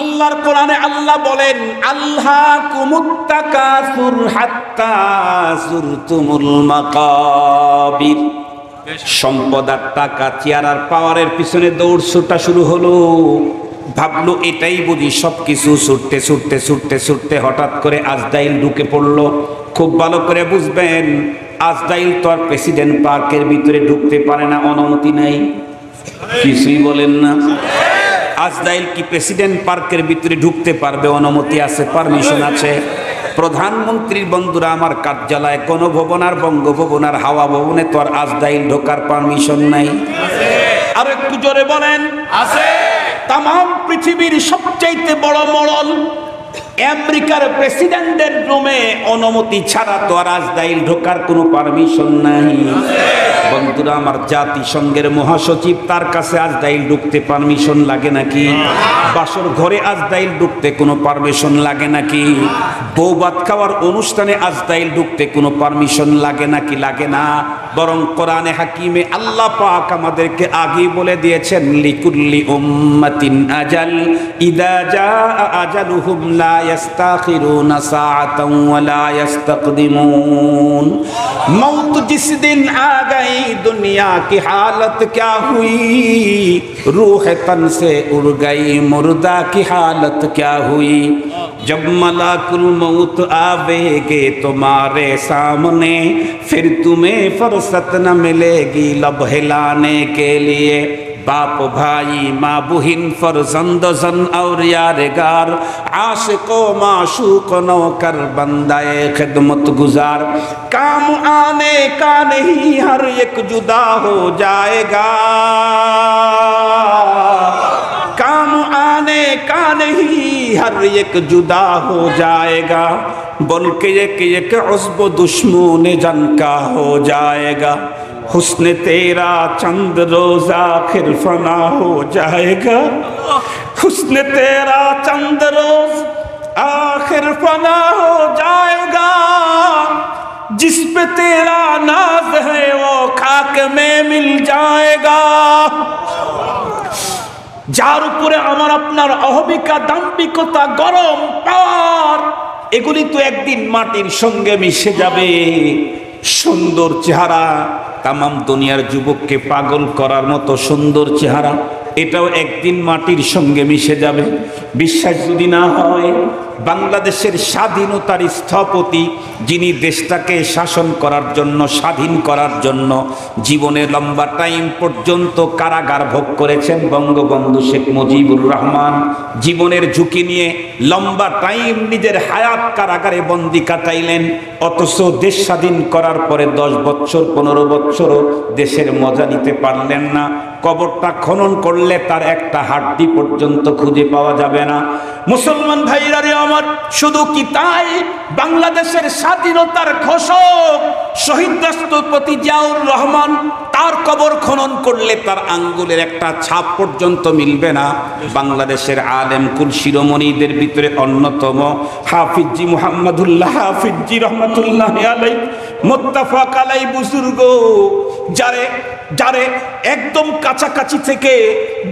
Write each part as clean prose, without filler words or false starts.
আল্লাহর কোরআনে আল্লাহ বলেন, আল্হাকুমুত তাকাসুর হাত্তা যুরতুমুল মাকাবির। সম্পদ আর টাকা, চেয়ার আর পাওয়ারের পিছনে দৌড় ছোটা শুরু হলো। ভাবলো এটাই বুঝি সবকিছু। ছুটতে ছুটতে ছুটতে ছুটতে হঠাৎ করে আজরাইল ঢুকে পড়লো। খুব ভালো করে বুঝবেন, আজরাইল তো আর প্রেসিডেন্ট পার্কের ভিতরে ঢুকতে পারে না, অনুমতি নাই। কিছুই বলেন না। আজরাইল কি প্রেসিডেন্ট পার্কের ভিতরে ঢুকতে পারবে? অনুমতি আছে, পারমিশন আছে। প্রধানমন্ত্রীর বন্ধুরা আমার, কার্যালয় গণভবন আর বঙ্গভবন আর হাওয়া ভবনে তো আর আজরাইল ঢোকার পারমিশন নাই। আর একটু জোরে বলেন, আছে। তাম পৃথিবীর সবচাইতে বড় মডেল আমেরিকার প্রেসিডেন্টের রুমে অনুমতি ছাড়া তো আর আজরাইল ঢোকার কোনো পারমিশন নাই। বন্ধুরা আমার, জাতিসংঘের মহাসচিব, তার কাছে আজরাইল ঢুকতে পারমিশন লাগে নাকি? বাসর ঘরে আজরাইল ঢুকতে কোনো পারমিশন লাগে নাকি? বউ ভাত খাওয়ার অনুষ্ঠানে আজরাইল ঢুকতে কোনো পারমিশন লাগে নাকি? লাগে না। বরং কোরআনে হাকিমে আল্লাহ পাক আমাদেরকে আগেই বলে দিয়েছেন, লিকুল্লি উম্মাতিন আজাল ইদা জাআ আজালুহুম লা ইস্তাখিরুনা সাআতান ওয়া লা ইস্তাকদিমুন। মौत जिस दिन आ गई दुनिया की हालत क्या हुई, रूह तन से उड़ गई मुर्दा की हालत क्या हुई। जब मलाकुल मौत आवेगे तुम्हारे सामने, फिर तुम्हें फुर्सत न मिलेगी लब हिलाने के लिए। बाप भाई माँ बुहिन फरजंद जन और यारगार, आशिको माशूक नौकर बंदाए खिदमत गुजार, काम आने का नहीं हर एक जुदा हो जाएगा, काम आने का नहीं हर एक जुदा हो जाएगा, बोल के एक उस्ब दुश्मन जन का हो जाएगा। हुस्न तेरा चंद रोज आखिर फना हो जाएगा, हुस्न तेरा चंद रोज आखिर फना हो जाएगा, जिस पे तेरा नाज है वो खाक में मिल जाएगा। যার উপরে আমার আপনার অহমিকা, দাম্ভিকতা, গরম পাওয়ার, এগুলি তো একদিন মাটির সঙ্গে মিশে যাবে। সুন্দর চেহারা, তামাম দুনিয়ার যুবককে পাগল করার মতো সুন্দর চেহারা, এটাও একদিন মাটির সঙ্গে মিশে যাবে। বিশ্বাস যদি না হয়, বাংলাদেশের স্বাধীনতার স্থপতি, যিনি দেশটাকে শাসন করার জন্য, স্বাধীন করার জন্য জীবনের লম্বা টাইম পর্যন্ত কারাগার ভোগ করেছেন বঙ্গবন্ধু শেখ মুজিবুর রহমান। জীবনের ঝুঁকি নিয়ে লম্বা টাইম নিজের হায়াত কারাগারে বন্দি কাটাইলেন। অথচ দেশ স্বাধীন করার পরে 10 বছর 15 বছরও দেশের মজা নিতে পারলেন না। কবরটা খনন করলে তার একটা হাড্ডি পর্যন্ত খুঁজে পাওয়া যাবে না। মুসলমান ভাইরা রে আমার, শুধু কি তাই, বাংলাদেশের স্বাধীনতার ঘোষক শহীদ রাষ্ট্রপতি জিয়াউর রহমান, তার কবর খনন করলে তার আঙ্গুলের একটা ছাপ পর্যন্ত মিলবে না। বাংলাদেশের আলেম কুল শিরোমণিদের ভিতরে অন্যতম হাফিজি মুহাম্মদুল্লাহ হাফিজি রহমাতুল্লাহ আলাইহি, মুত্তাফাক আলাইহি বুজুর্গ, যারে একদম কাছাকাছি থেকে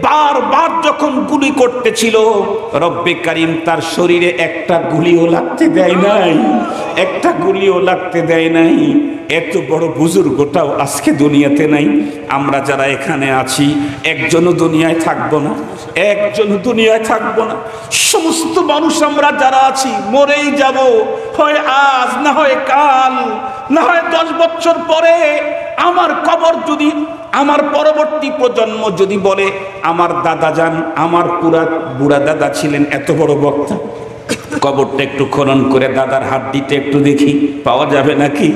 বারবার যখন গুলি করতেছিল, রব্বে কারিম তার শরীরে একটা গুলিও লাগতে দেয় নাই, একটা গুলিও লাগতে দেয় নাই। এত বড় বুজুর্গটাও আজকে দুনিয়াতে নাই। আমরা যারা এখানে আছি, একজনও দুনিয়ায় থাকবো না, একজনও দুনিয়ায় থাকবো না। সমস্ত মানুষ আমরা যারা আছি মরেই যাব, হয় আজ, না হয় কাল, না হয় 10 বছর পরে। আমার কবর যদি, আমার পরবর্তী প্রজন্ম যদি বলে, আমার দাদা যান, আমার বুড়া দাদা ছিলেন এত বড় বক্তা, কবরটা একটু খনন করে দাদার হাড্ডিটা একটু দেখি, পাওয়া যাবে নাকি?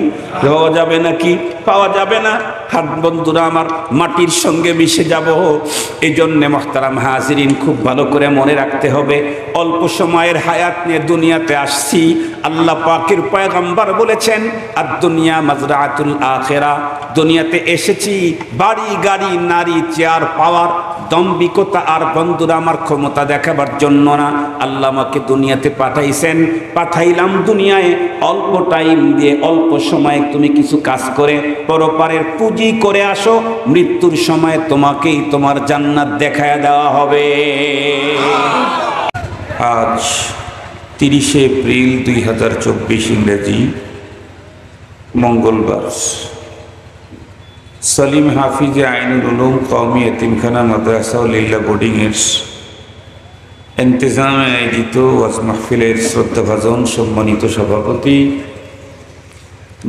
পাওয়া যাবে নাকি? পাওয়া যাবে না। হাত বন্ধুরা আমার, মাটির সঙ্গে মিশে যাব। এই জন্যে মুহতারাম হাজিরিন, খুব ভালো করে মনে রাখতে হবে, অল্প সময়ের হায়াত নিয়ে দুনিয়াতে আসছি। আল্লাহ পাকের পয়গম্বর বলেছেন, আর দুনিয়া মাজরাতুল আখিরা, দুনিয়াতে এসেছি বাড়ি গাড়ি নারী চেয়ার পাওয়ার দম্ভিকতা আর বন্ধুরা আমার ক্ষমতা দেখাবার জন্য না। আল্লাহ আমাকে দুনিয়াতে পাঠাইছেন, পাঠাইলাম দুনিয়ায় অল্প টাইম দিয়ে, অল্প সময়ে তুমি কিছু কাজ করে পরপারের পুঁজি করে আসো, মৃত্যুর সময় তোমাকেই তোমার জান্নাত দেখায় দেওয়া হবে। আজ 30শে এপ্রিল 2024 ইংরেজি মঙ্গলবার। সলিম হাফিজে আইনুল উলুম কওমি এতিমখানা মাদ্রাসা ও লিল্লা বোর্ডিংয়ের ইন্তেজামে আয়োজিত ওয়াজ মাহফিলের শ্রদ্ধাভাজন সম্মানিত সভাপতি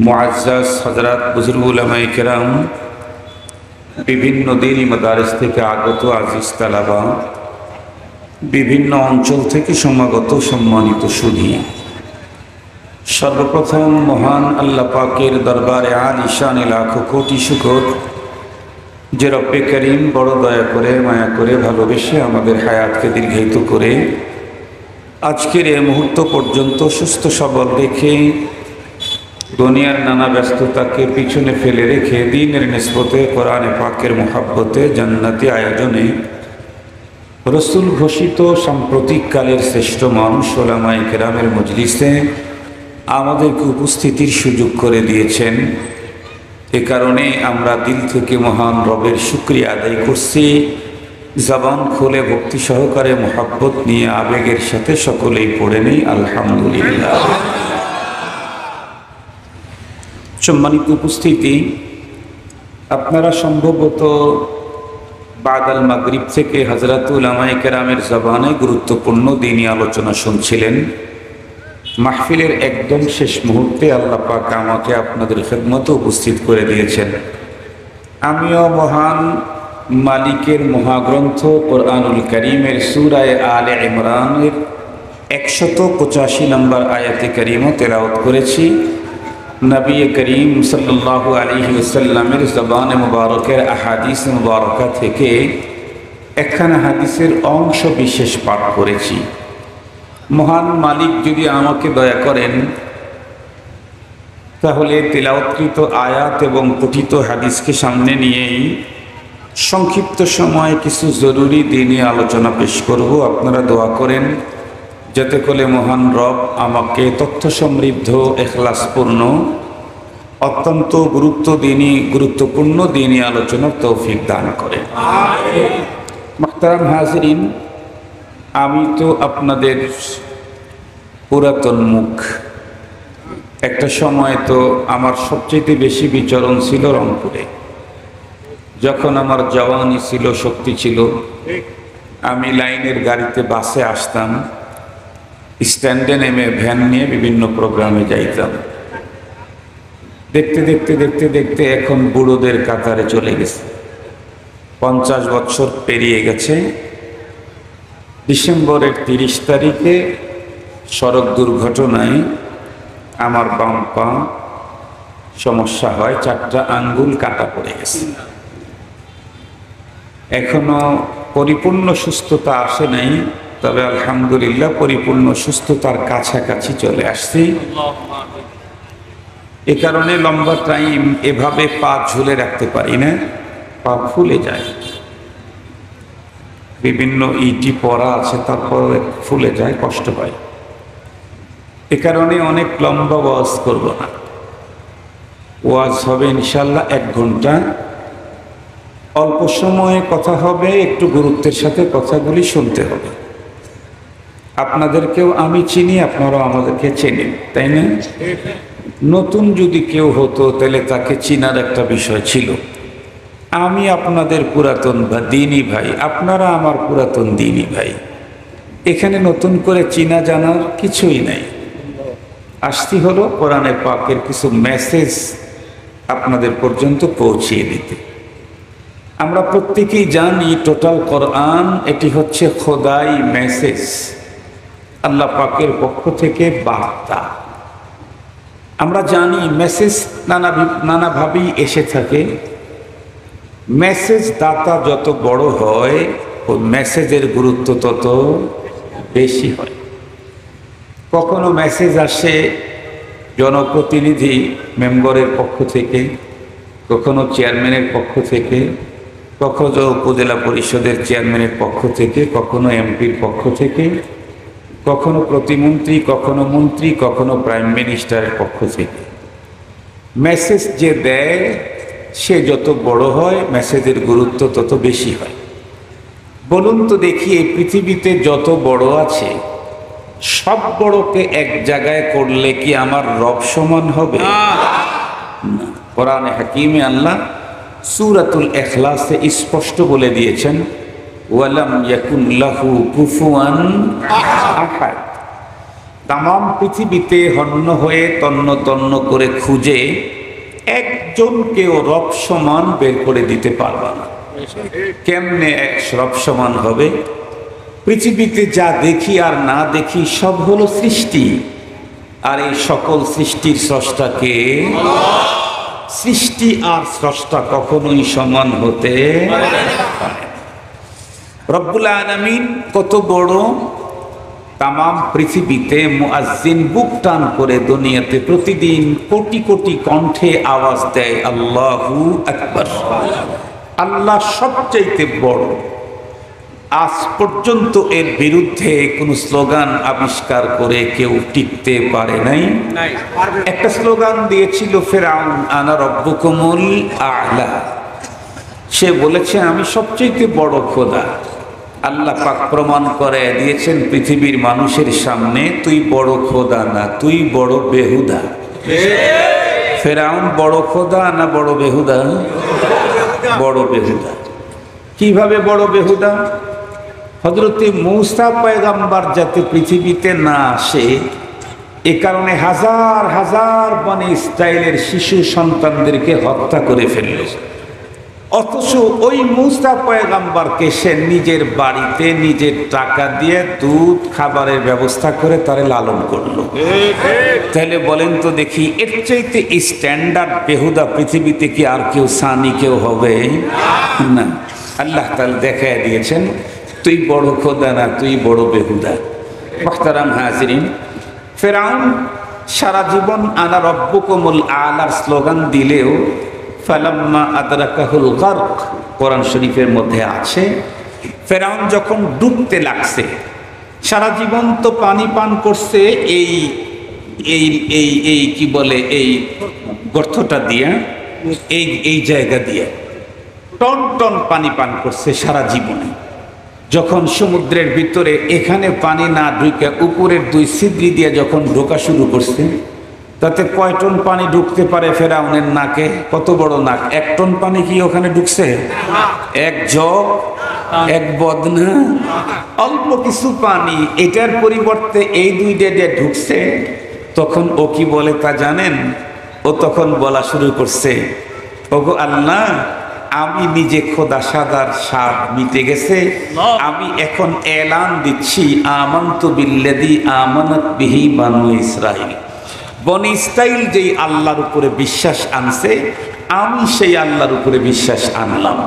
মুআজ্জাজ হযরত বুজুর্গ উলামায়ে কেরাম, বিভিন্ন দ্বীনি মাদারিস থেকে আগত আজিজ তালাবা, বিভিন্ন অঞ্চল থেকে সমাগত সম্মানিত সুধী, সর্বপ্রথম মহান আল্লাহ পাকের দরবারে আলিশান লাখো কোটি শুকর যে রব্বে করিম বড় দয়া করে মায়া করে ভালোবেসে আমাদের হায়াতকে দীর্ঘায়িত করে আজকের এই মুহূর্ত পর্যন্ত সুস্থ সবল রেখে দুনিয়ার নানা ব্যস্ততাকে পিছনে ফেলে রেখে দ্বীনের নিসবতে কোরআনে পাকের মোহাব্বতে জান্নাতি আয়োজনে রসুল ঘোষিত সাম্প্রতিককালের শ্রেষ্ঠ মানুষ ওলামায়ে কেরামের মজলিসে আমাদেরকে উপস্থিতির সুযোগ করে দিয়েছেন। এ কারণে আমরা দিল থেকে মহান রবের শুকরিয়া আদায় করছি। জবান খুলে ভক্তি সহকারে মোহাব্বত নিয়ে আবেগের সাথে সকলেই পড়ে নেই আলহামদুলিল্লাহ। সম্মানিত উপস্থিতি, আপনারা সম্ভবত বাদাল মাগরিব থেকে হযরত উলামায়ে কেরামের জবানে গুরুত্বপূর্ণ দ্বীনি আলোচনা শুনছিলেন। মাহফিলের একদম শেষ মুহূর্তে আল্লাহ পাক আমাকে আপনাদের খেদমতে উপস্থিত করে দিয়েছেন। আমিও মহান মালিকের মহাগ্রন্থ কোরআনুল কারীমের সূরা আলে ইমরানের 185 নম্বর আয়াতে কারীমা তেলাওয়াত করেছি। নবী করিম সাল্লাল্লাহু আলাইহি ওয়াসাল্লামের জবানে মুবারকের আহাদিস মুবারকা থেকে একখানা হাদিসের অংশ বিশেষ পাঠ করেছি। মহান মালিক যদি আমাকে দয়া করেন তাহলে তেলাওয়াতকৃত আয়াত এবং পঠিত হাদিসকে সামনে নিয়েই সংক্ষিপ্ত সময়ে কিছু জরুরি দ্বীনি আলোচনা পেশ করব। আপনারা দোয়া করেন যাতে করে মহান রব আমাকে তথ্য সমৃদ্ধ, ইখলাসপূর্ণ, অত্যন্ত গুরুত্বপূর্ণ দ্বীনি আলোচনার তৌফিক দান করেন। মুহতারাম হাজিরিন, আমি তো আপনাদের পুরাতন মুখ। একটা সময় তো আমার সবচেয়ে বেশি বিচরণ ছিল রংপুরে। যখন আমার জওয়ানি ছিল, শক্তি ছিল, আমি লাইনের গাড়িতে বাসে আসতাম, স্ট্যান্ডে নেমে ভ্যান নিয়ে বিভিন্ন প্রোগ্রামে যাইতাম। দেখতে দেখতে দেখতে দেখতে এখন বুড়োদের কাতারে চলে গেছে। 50 বছর পেরিয়ে গেছে। ডিসেম্বরের 30 তারিখে সড়ক দুর্ঘটনায় আমার বাম পা সমস্যা হয়, 4টা আঙ্গুল কাটা পড়ে গেছে। এখনো পরিপূর্ণ সুস্থতা আসে নাই, তবে আলহামদুলিল্লাহ পরিপূর্ণ সুস্থতার কাছাকাছি চলে আসছি। এ কারণে লম্বা টাইম এভাবে পা ঝুলে রাখতে পারি না, পা ফুলে যায়। বিভিন্ন ইটি পরা আছে, তারপর ফুলে যায়, কষ্ট পায়। এ কারণে অনেক লম্বা ওয়াজ করব না। ওয়াজ হবে ইনশাল্লাহ 1 ঘন্টা। অল্প সময়ে কথা হবে, একটু গুরুত্বের সাথে কথাগুলি শুনতে হবে। আপনাদেরকেও আমি চিনি, আপনারাও আমাদেরকে চেনেন, তাই না? নতুন যদি কেউ হতো তাহলে তাকে চিনার একটা বিষয় ছিল। আমি আপনাদের পুরাতন বা দ্বীনি ভাই, আপনারা আমার পুরাতন দ্বীনি ভাই। এখানে নতুন করে চিনা জানার কিছুই নাই। আসতে হলো কোরআনে পাকের কিছু মেসেজ আপনাদের পর্যন্ত পৌঁছিয়ে দিতে। আমরা প্রত্যেকেই জানি টোটাল কোরআন এটি হচ্ছে খোদাই মেসেজ, আল্লাহ পাকের পক্ষ থেকে বার্তা। আমরা জানি মেসেজ নানাভাবেই এসে থাকে। মেসেজ দাতা যত বড় হয়, ওই মেসেজের গুরুত্ব তত বেশি হয়। কখনো মেসেজ আসে জনপ্রতিনিধি মেম্বারের পক্ষ থেকে, কখনো চেয়ারম্যানের পক্ষ থেকে, কখনো উপজেলা পরিষদের চেয়ারম্যানের পক্ষ থেকে, কখনো এমপির পক্ষ থেকে, কখনো প্রতিমন্ত্রী, কখনো মন্ত্রী, কখনো প্রাইম মিনিস্টারের পক্ষ থেকে। মেসেজ যে দেয় সে যত বড় হয়, মেসেজের গুরুত্ব তত বেশি হয়। বলুন তো দেখি, এই পৃথিবীতে যত বড় আছে সব বড়কে এক জায়গায় করলে কি আমার রব সমান হবে? না। কোরআনে হাকিমে আল্লাহ সূরাতুল ইখলাসে স্পষ্ট বলে দিয়েছেন, ওয়ালাম ইয়াকুন লাহু কুফুয়ান আহাদ। তামাম পৃথিবীতে হন্য হয়ে তন্ন তন্ন করে খুঁজে একজনকেও রব সমান বের করে দিতে পারবে না। কেমনে এক রব সমান হবে? পৃথিবীতে যা দেখি আর না দেখি সব হলো সৃষ্টি, আর এই সকল সৃষ্টির স্রষ্টাকে। সৃষ্টি আর স্রষ্টা কখনোই সমান হতে পারে না। রব্বুল আলামিন কত বড়! তামাম পৃথিবীতে মুয়াজ্জিন বুক টান করে দুনিয়াতে প্রতিদিন কোটি কোটি কণ্ঠে আওয়াজ দেয়, আল্লাহু আকবার। আল্লাহ সবচাইতে বড়। আজ পর্যন্ত এর বিরুদ্ধে কোনো স্লোগান আবিষ্কার করে কেউ টিকতে পারে নাই। একটা স্লোগান দিয়েছিল ফিরআউন, আনা রব্বুকুমুল আ'লা। সে বলেছে আমি সবচেয়ে বড় খোদা। আল্লাহ পাক প্রমাণ করে দিয়েছেন পৃথিবীর মানুষের সামনে, তুই বড় খোদা না, তুই বড় বেহুদা। ফিরআউন বড় খোদা না বড় বেহুদা? বড় বেহুদা। কিভাবে বড় বেহুদা? হযরতে মূসা পয়গম্বর যাতে পৃথিবীতে না আসে এ কারণে হাজার হাজার বনি ইসরাইলের শিশু সন্তানদেরকে হত্যা করে ফেলল। অথচ ওই মূসা পয়গম্বরকে সে নিজের বাড়িতে নিজের টাকা দিয়ে দুধ খাবারের ব্যবস্থা করে তারে লালন করলো। তাহলে বলেন তো দেখি, এর চাইতে স্ট্যান্ডার্ড বেহুদা পৃথিবীতে কি আর কেউ সানি কেউ হবে? না। আল্লাহ তাআলা দেখায় দিয়েছেন, তুই বড় খোদা না, তুই বড় বেহুদা। মুহতারাম হাজিরিন, ফিরআউন সারা জীবন আনা রব্বুকুমুল আ'লার স্লোগান দিলেও ফালাম্মা আদরাকাহুল গারক কোরআন শরীফের মধ্যে আছে, ফিরআউন যখন ডুবতে লাগছে, সারা জীবন তো পানি পান করছে এই এই এই এই কি বলে এই গর্তটা দিয়ে, এই জায়গা দিয়ে টন টন পানি পান করছে সারা জীবনে। যখন সমুদ্রের ভিতরে এখানে পানি না ঢুকে উপরের দুই ছিদ্রি দিয়ে যখন ঢোকা শুরু করছে, তাতে কয় টন পানি ঢুকতে পারে ফেরাউনের নাকে? কত বড় নাক! 1 টন পানি কি ওখানে ঢুকছে? এক জগ, এক বদনা, অল্প কিছু পানি। এটার পরিবর্তে এই 2 ডেডে ঢুকছে। তখন ও কি বলে তা জানেন? ও তখন বলা শুরু করছে, ওগো আল্লাহ, আমি নিজে খোদা সাদার স্বাদ মিটে গেছে, আমি এখন এলান দিচ্ছি আমানতু বিল্লাযী আমানাত বিহি বানু ইসরাঈল। বনি ইসরাঈল যেই আল্লাহর উপরে বিশ্বাস আনছে, আমি সেই আল্লাহর উপরে বিশ্বাস আনলাম।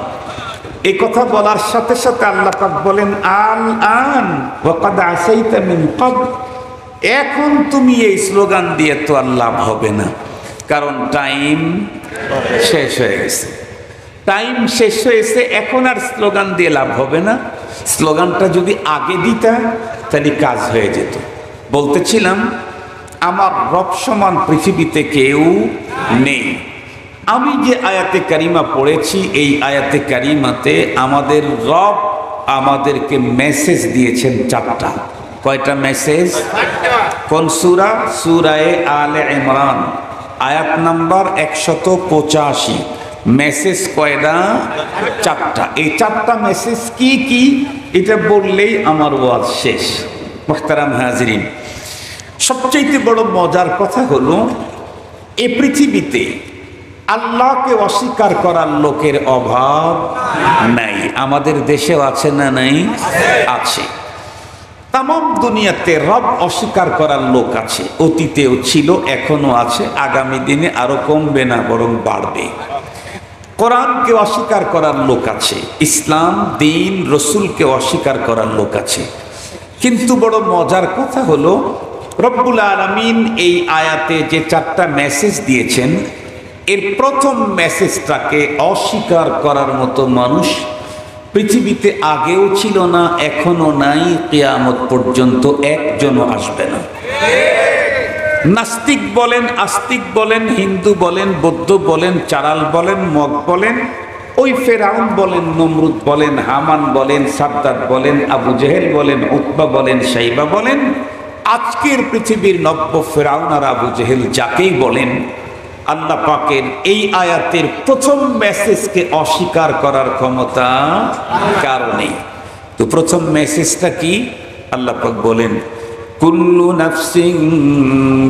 এই কথা বলার সাথে সাথে আল্লাহ পাক বলেন, আল আন ওয়া ক্বাদ আসাইতা মিন ক্বাবল। এখন তুমি এই স্লোগান দিয়ে তো আর লাভ হবে না, কারণ টাইম শেষ হয়ে গেছে। টাইম শেষ হয়েছে, এখন আর স্লোগান দিয়ে লাভ হবে না। স্লোগানটা যদি আগে দিতা তাহলে কাজ হয়ে যেত। বলতেছিলাম, আমার রব সমান পৃথিবীতে কেউ নেই। আমি যে আয়াতে কারিমা পড়েছি, এই আয়াতে কারিমাতে আমাদের রব আমাদেরকে মেসেজ দিয়েছেন 4টা। কয়টা মেসেজ? কোন সূরা? সূরায়ে আলে ইমরান, আয়াত নাম্বার 185। মেসেজ কয়টা? 4টা। এই 4টা মেসেজ কি কি এটা বললেই আমার ওয়াজ শেষ। মুহতারাম হাজিরিন, সবচেয়ে বড় মজার কথা হলো, এই পৃথিবীতে আল্লাহকে অস্বীকার করার লোকের অভাব নাই। আমাদের দেশেও আছে না নাই? আছে। তামাম দুনিয়াতে রব অস্বীকার করার লোক আছে। অতীতেও ছিল, এখনো আছে, আগামী দিনে আরো কমবে না, বরং বাড়বে। কোরআনকে অস্বীকার করার লোক আছে, ইসলাম দ্বীন রসুলকে অস্বীকার করার লোক আছে। কিন্তু বড় মজার কথা হলো, রব্বুল আলামিন এই আয়াতে যে 4টা মেসেজ দিয়েছেন, এর প্রথম মেসেজটাকে অস্বীকার করার মতো মানুষ পৃথিবীতে আগেও ছিল না, এখনো নাই, কিয়ামত পর্যন্ত একজনও আসবে না। নাস্তিক বলেন, আস্তিক বলেন, হিন্দু বলেন, বৌদ্ধ বলেন, চারাল বলেন, মগ বলেন, ওই ফেরাউন বলেন, নমরুদ বলেন, হামান বলেন, সাদ্দাত বলেন, আবু জেহেল বলেন, উতবা বলেন, সাইবা বলেন, আজকের পৃথিবীর নব্য ফেরাউন আর আবু জেহেল যাকেই বলেন, আল্লাহ পাকের এই আয়াতের প্রথম মেসেজকে অস্বীকার করার ক্ষমতা কারো নেই। তো প্রথম মেসেজটা কি? আল্লাহ পাক বলেন, কুল্লু নাফসিন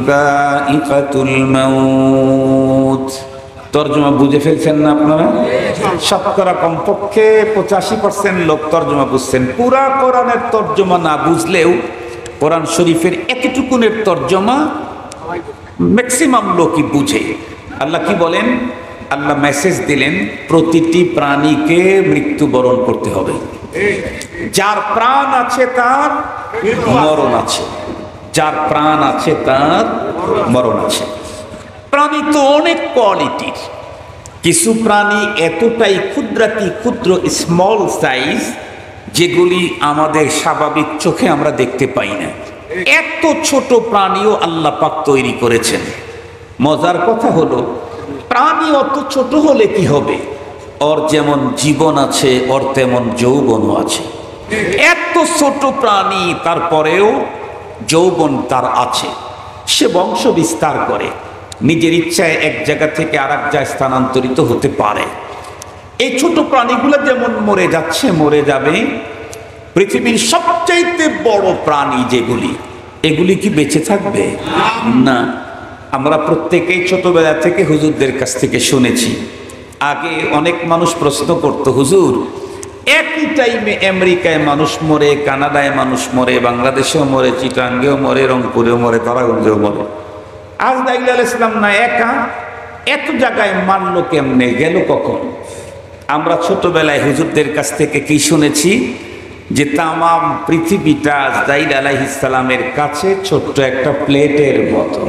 যায়িকাতুল মাউত। তর্জমা বুঝে ফেলছেন না আপনারা? শতকরা কমপক্ষে 85% লোক তর্জমা বুঝছেন। পুরা কোরআনের তর্জমা না বুঝলেও কোরআন শরীফের এতটুকুনের তর্জমা ম্যাক্সিমাম লোকই বুঝে। আল্লাহ কি বলেন? আল্লাহ মেসেজ দিলেন, প্রতিটি প্রাণীকে মৃত্যুবরণ করতে হবে। যার প্রাণ আছে তার মরণ আছে, যার প্রাণ আছে তার মরণ আছে। প্রাণী তো অনেক কোয়ালিটির। কিছু প্রাণী এতটাই ক্ষুদ্রাতি ক্ষুদ্র স্মল সাইজ, যেগুলি আমাদের স্বাভাবিক চোখে আমরা দেখতে পাই না। এত ছোট প্রাণীও আল্লাহ পাক তৈরি করেছেন। মজার কথা হলো, প্রাণী অত ছোট হলে কি হবে? ওর যেমন জীবন আছে, ওর তেমন যৌবনও আছে। এত ছোট প্রাণী, তারপরেও যৌবন তার আছে। সে বংশ বিস্তার করে, নিজের ইচ্ছায় এক জায়গা থেকে আর এক জায়গায় স্থানান্তরিত হতে পারে। এই ছোট প্রাণীগুলো যেমন মরে যাচ্ছে, মরে যাবে। পৃথিবীর সবচাইতে বড় প্রাণী যেগুলি, এগুলি কি বেঁচে থাকবে? না। আমরা প্রত্যেকেই ছোটবেলা থেকে হুজুরদের কাছ থেকে শুনেছি। আগে অনেক মানুষ প্রশ্ন করত, হুজুর একই টাইমে আমেরিকায় মানুষ মরে, কানাডায় মানুষ মরে, বাংলাদেশেও মরে, চিটাঙ্গেও মরে, রংপুরেও মরে, তারাগঞ্জেও মরে। আজরাইল আলাইহিস সালাম না একা? এত জায়গায় মারলো কেমনে, গেল কখন? আমরা ছোটবেলায় হুজুরদের কাছ থেকে কি শুনেছি? যে তামাম পৃথিবীটা আজরাইল আলাইহিস সালামের কাছে ছোট্ট একটা প্লেটের মতো।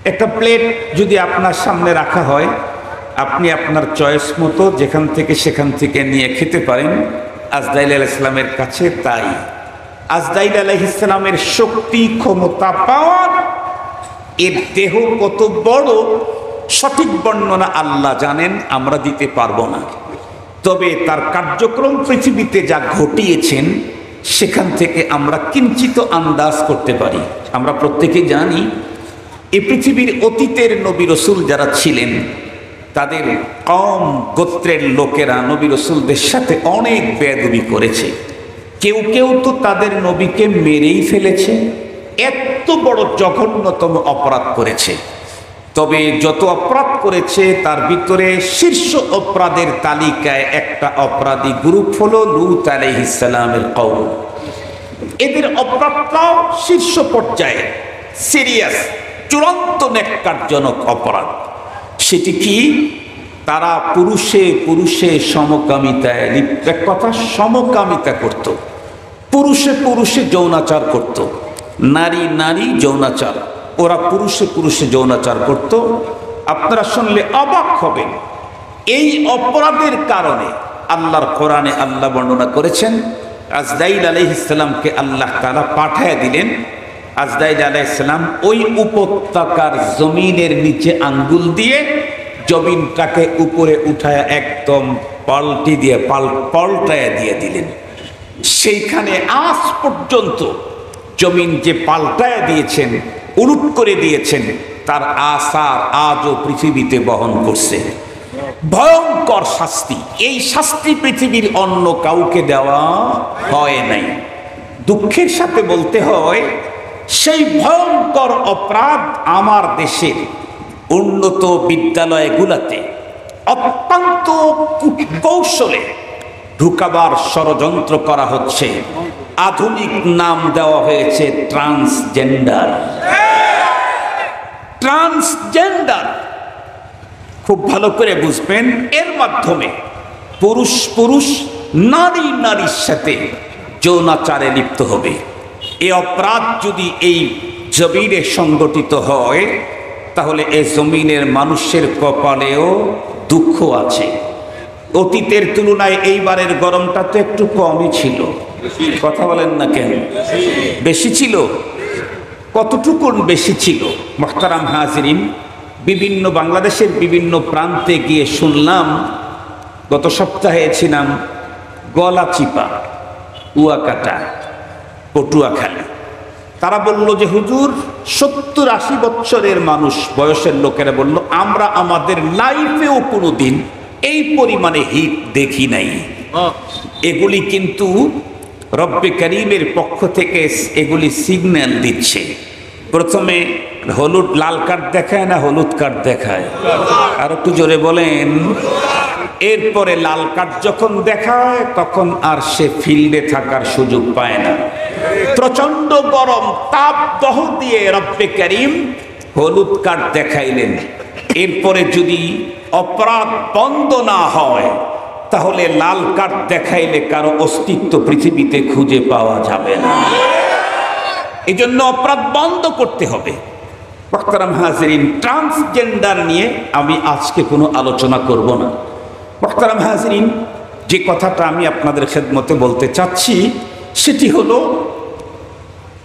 একটা প্লেট যদি আপনার সামনে রাখা হয়, আপনি আপনার চয়েস মতো যেখান থেকে সেখান থেকে নিয়ে খেতে পারেন। আজরাইল আলাইহিস সালামের কাছে তাই। আজরাইল আলাইহিস সালামের শক্তি, ক্ষমতা, পাওয়ার, এর দেহ কত বড়, সঠিক বর্ণনা আল্লাহ জানেন, আমরা দিতে পারবো না। তবে তার কার্যক্রম পৃথিবীতে যা ঘটিয়েছেন, সেখান থেকে আমরা কিঞ্চিত আন্দাজ করতে পারি। আমরা প্রত্যেকে জানি, এই পৃথিবীর অতীতের নবী রসুল যারা ছিলেন, তাদের কম গোত্রের লোকেরা নবী রসুলদের সাথে অনেক বেয়াদবি করেছে। কেউ কেউ তো তাদের নবীকে মেরেই ফেলেছে। এত বড় জঘন্যতম অপরাধ করেছে। তবে যত অপরাধ করেছে, তার ভিতরে শীর্ষ অপরাধের তালিকায় একটা অপরাধী গ্রুপ হলো লূত আলাইহিস সালামের কওম। এদের অপরাধটাও শীর্ষ পর্যায়ে, সিরিয়াস, চূড়ান্ত নেককারজনক অপরাধ। সেটি কি? তারা পুরুষে পুরুষে সমকামিতায় লিপ্ত, এক কথা সমকামিতা করত, পুরুষে পুরুষে যৌনাচার করত, নারী নারী যৌনাচার, ওরা পুরুষে পুরুষে যৌনাচার করত। আপনারা শুনলে অবাক হবেন। এই অপরাধের কারণে আল্লাহর কোরআনে আল্লাহ বর্ণনা করেছেন, আজরাইল আলাইহিস সালামকে আল্লাহ তাআলা পাঠায় দিলেন। আজরাইল আলাইহিস সালাম ওই উপত্যকার জমিনের নিচে আঙ্গুল দিয়ে জমিনটাকে উপরে উঠায় একদম পাল্টি দিয়ে পাল্টায় দিয়ে দিলেন। সেইখানে আজ পর্যন্ত জমিন যে পাল্টায় দিয়েছেন, উলুট করে দিয়েছেন, তার আসার আজও পৃথিবীতে বহন করছে। ভয়ঙ্কর শাস্তি। এই শাস্তি পৃথিবীর অন্য কাউকে দেওয়া হয় নাই। দুঃখের সাথে বলতে হয়, সেই ভয়ঙ্কর অপরাধ আমার দেশের উন্নত বিদ্যালয়গুলোতে অত্যন্ত কৌশলে ঢুকাবার ষড়যন্ত্র করা হচ্ছে। আধুনিক নাম দেওয়া হয়েছে ট্রান্সজেন্ডার। ট্রান্সজেন্ডার খুব ভালো করে বুঝবেন। এর মাধ্যমে পুরুষ পুরুষ, নারী নারীর সাথে যৌনাচারে লিপ্ত হবে। এই অপরাধ যদি এই জমিনে সংগঠিত হয়, তাহলে এই জমিনের মানুষের কপালেও দুঃখ আছে। অতীতের তুলনায় এইবারের গরমটা তো একটু কমই ছিল। কথা বলেন না কেন? বেশি ছিল? কতটুকু বেশি ছিল? মুহতারাম হাজিরিন, বিভিন্ন বাংলাদেশের বিভিন্ন প্রান্তে গিয়ে শুনলাম, গত সপ্তাহে ছিলাম গলাচিপা, কুয়াকাটা, পটুয়াখালী। তারা বলল যে হুজুর 70-80 বছরের মানুষ, বয়সের লোকেরা বলল আমরা আমাদের লাইফেও কোনোদিন এই পরিমাণে হিট দেখি নাই। এগুলি কিন্তু রব্বে করিমের পক্ষ থেকে এগুলি সিগন্যাল দিচ্ছে। প্রথমে হলুদ লাল কার্ড দেখায় না হলুদ কার্ড দেখায়? আর একটু জোরে বলেন। এরপরে লাল কার্ড যখন দেখায় তখন আর সে ফিল্ডে থাকার সুযোগ পায় না। প্রচন্ড গরম তাপ দহ দিয়ে রব্বে করিম হলুদ কার্ড দেখাইলেন। এরপরে যদি অপরাধ বন্ধ না হয় তাহলে লাল কার্ড দেখাইলে কারো অস্তিত্ব পৃথিবীতে খুঁজে পাওয়া যাবে না। এই জন্য অপরাধ বন্ধ করতে হবে। মোহতারাম হাজিরিন, ট্রান্সজেন্ডার নিয়ে আমি আজকে কোনো আলোচনা করব না। মোহতারাম হাজিরিন, যে কথাটা আমি আপনাদের খেদমতে বলতে চাচ্ছি সেটি হলো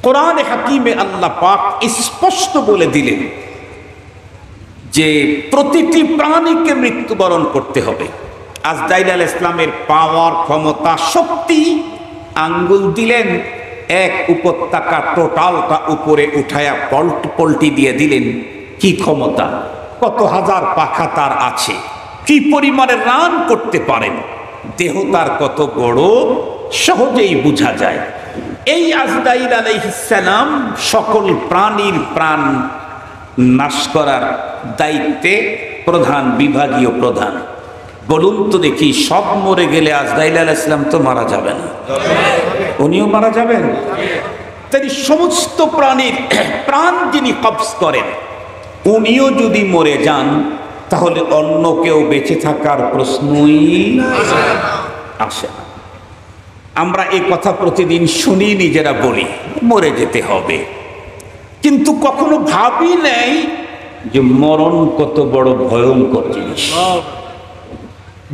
কোরআনে হাকিমে আল্লাহ পাক স্পষ্ট বলে দিলেন যে প্রতিটি প্রাণীকে মৃত্যুবরণ করতে হবে। আজরাইল আলাইহিস সালামের পাওয়ার, ক্ষমতা, শক্তি, আঙ্গুল দিলেন, এক উপত্যকা টোটালটা উপরে উঠায়া পল্টি দিয়ে দিলেন। কি ক্ষমতা, কত হাজার পাখা তার আছে, কি পরিমাণে রান করতে পারেন, দেহ তার কত বড় সহজেই বোঝা যায়। এই আজরাইল আলাইহিস সালাম সকল প্রাণীর প্রাণ নাশ করার দায়িত্বে প্রধান, বিভাগীয় প্রধান। বলুন তো দেখি, সব মরে গেলে আজরাইল আলাইহিস সালাম তো মারা যাবে না? উনিও মারা যাবেন। তাই সমস্ত প্রাণীর প্রাণ যিনি কবজ করেন উনিও যদি মরে যান তাহলে অন্য কেউ বেঁচে থাকার প্রশ্নই আসে না। আমরা এই কথা প্রতিদিন শুনি, নিজেরা বলি মরে যেতে হবে, কিন্তু কখনো ভাবি নাই যে মরণ কত বড় ভয়ঙ্কর জিনিস।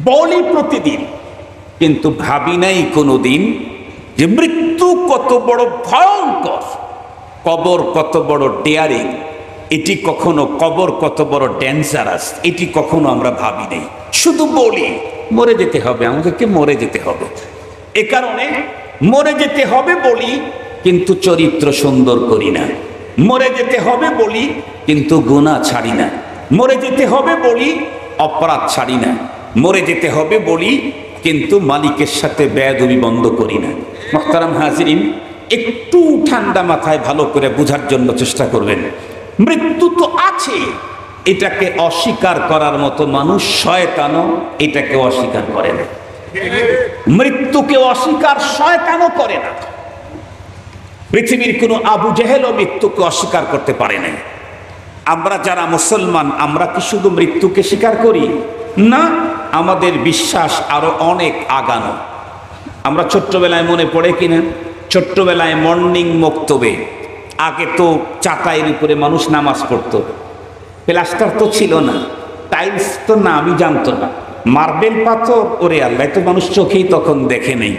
বলি প্রতিদিন, কিন্তু ভাবি নাই কোনোদিন যে মৃত্যু কত বড় ভয়ঙ্কর, কবর কত বড় ডেয়ারিং, এটি কখনো, কবর কত বড় ডেঞ্জারাস, এটি কখনো আমরা ভাবি নাই। শুধু বলি মরে যেতে হবে, আমাদেরকে মরে যেতে হবে। এ কারণে মরে যেতে হবে বলি, কিন্তু চরিত্র সুন্দর করি না। মরে যেতে হবে বলি, কিন্তু গুনাহ ছাড়ি না। মরে যেতে হবে বলি, অপরাধ ছাড়ি না। মরে যেতে হবে বলি, কিন্তু মালিকের সাথে বেয়াদবি বন্ধ করি না। মুহতারাম হাজিরিন, একটু ঠান্ডা মাথায় ভালো করে বোঝার জন্য চেষ্টা করবেন। মৃত্যু তো আছে, এটাকে অস্বীকার করার মতো মানুষ শয়তানও এটাকে অস্বীকার করে না। মৃত্যুকে অস্বীকার শয়তানও করে না। পৃথিবীর কোনো আবু জেহেলও মৃত্যুকে অস্বীকার করতে পারে না। আমরা যারা মুসলমান, আমরা কি শুধু মৃত্যুকে স্বীকার করি? না, আমাদের বিশ্বাস আরো অনেক আগানো। আমরা ছোট্টবেলায়, মনে পড়ে কিনা, ছোট্টবেলায় মর্নিং মক্তবে আগে তো চাটাইয়ের উপরে মানুষ নামাজ পড়তো। প্লাস্টার তো ছিল না, টাইলস তো না, আমি জানতো না, মার্বেল পাথর, ওরে আল্লাহ, তো মানুষ চোখেই তখন দেখে নেই।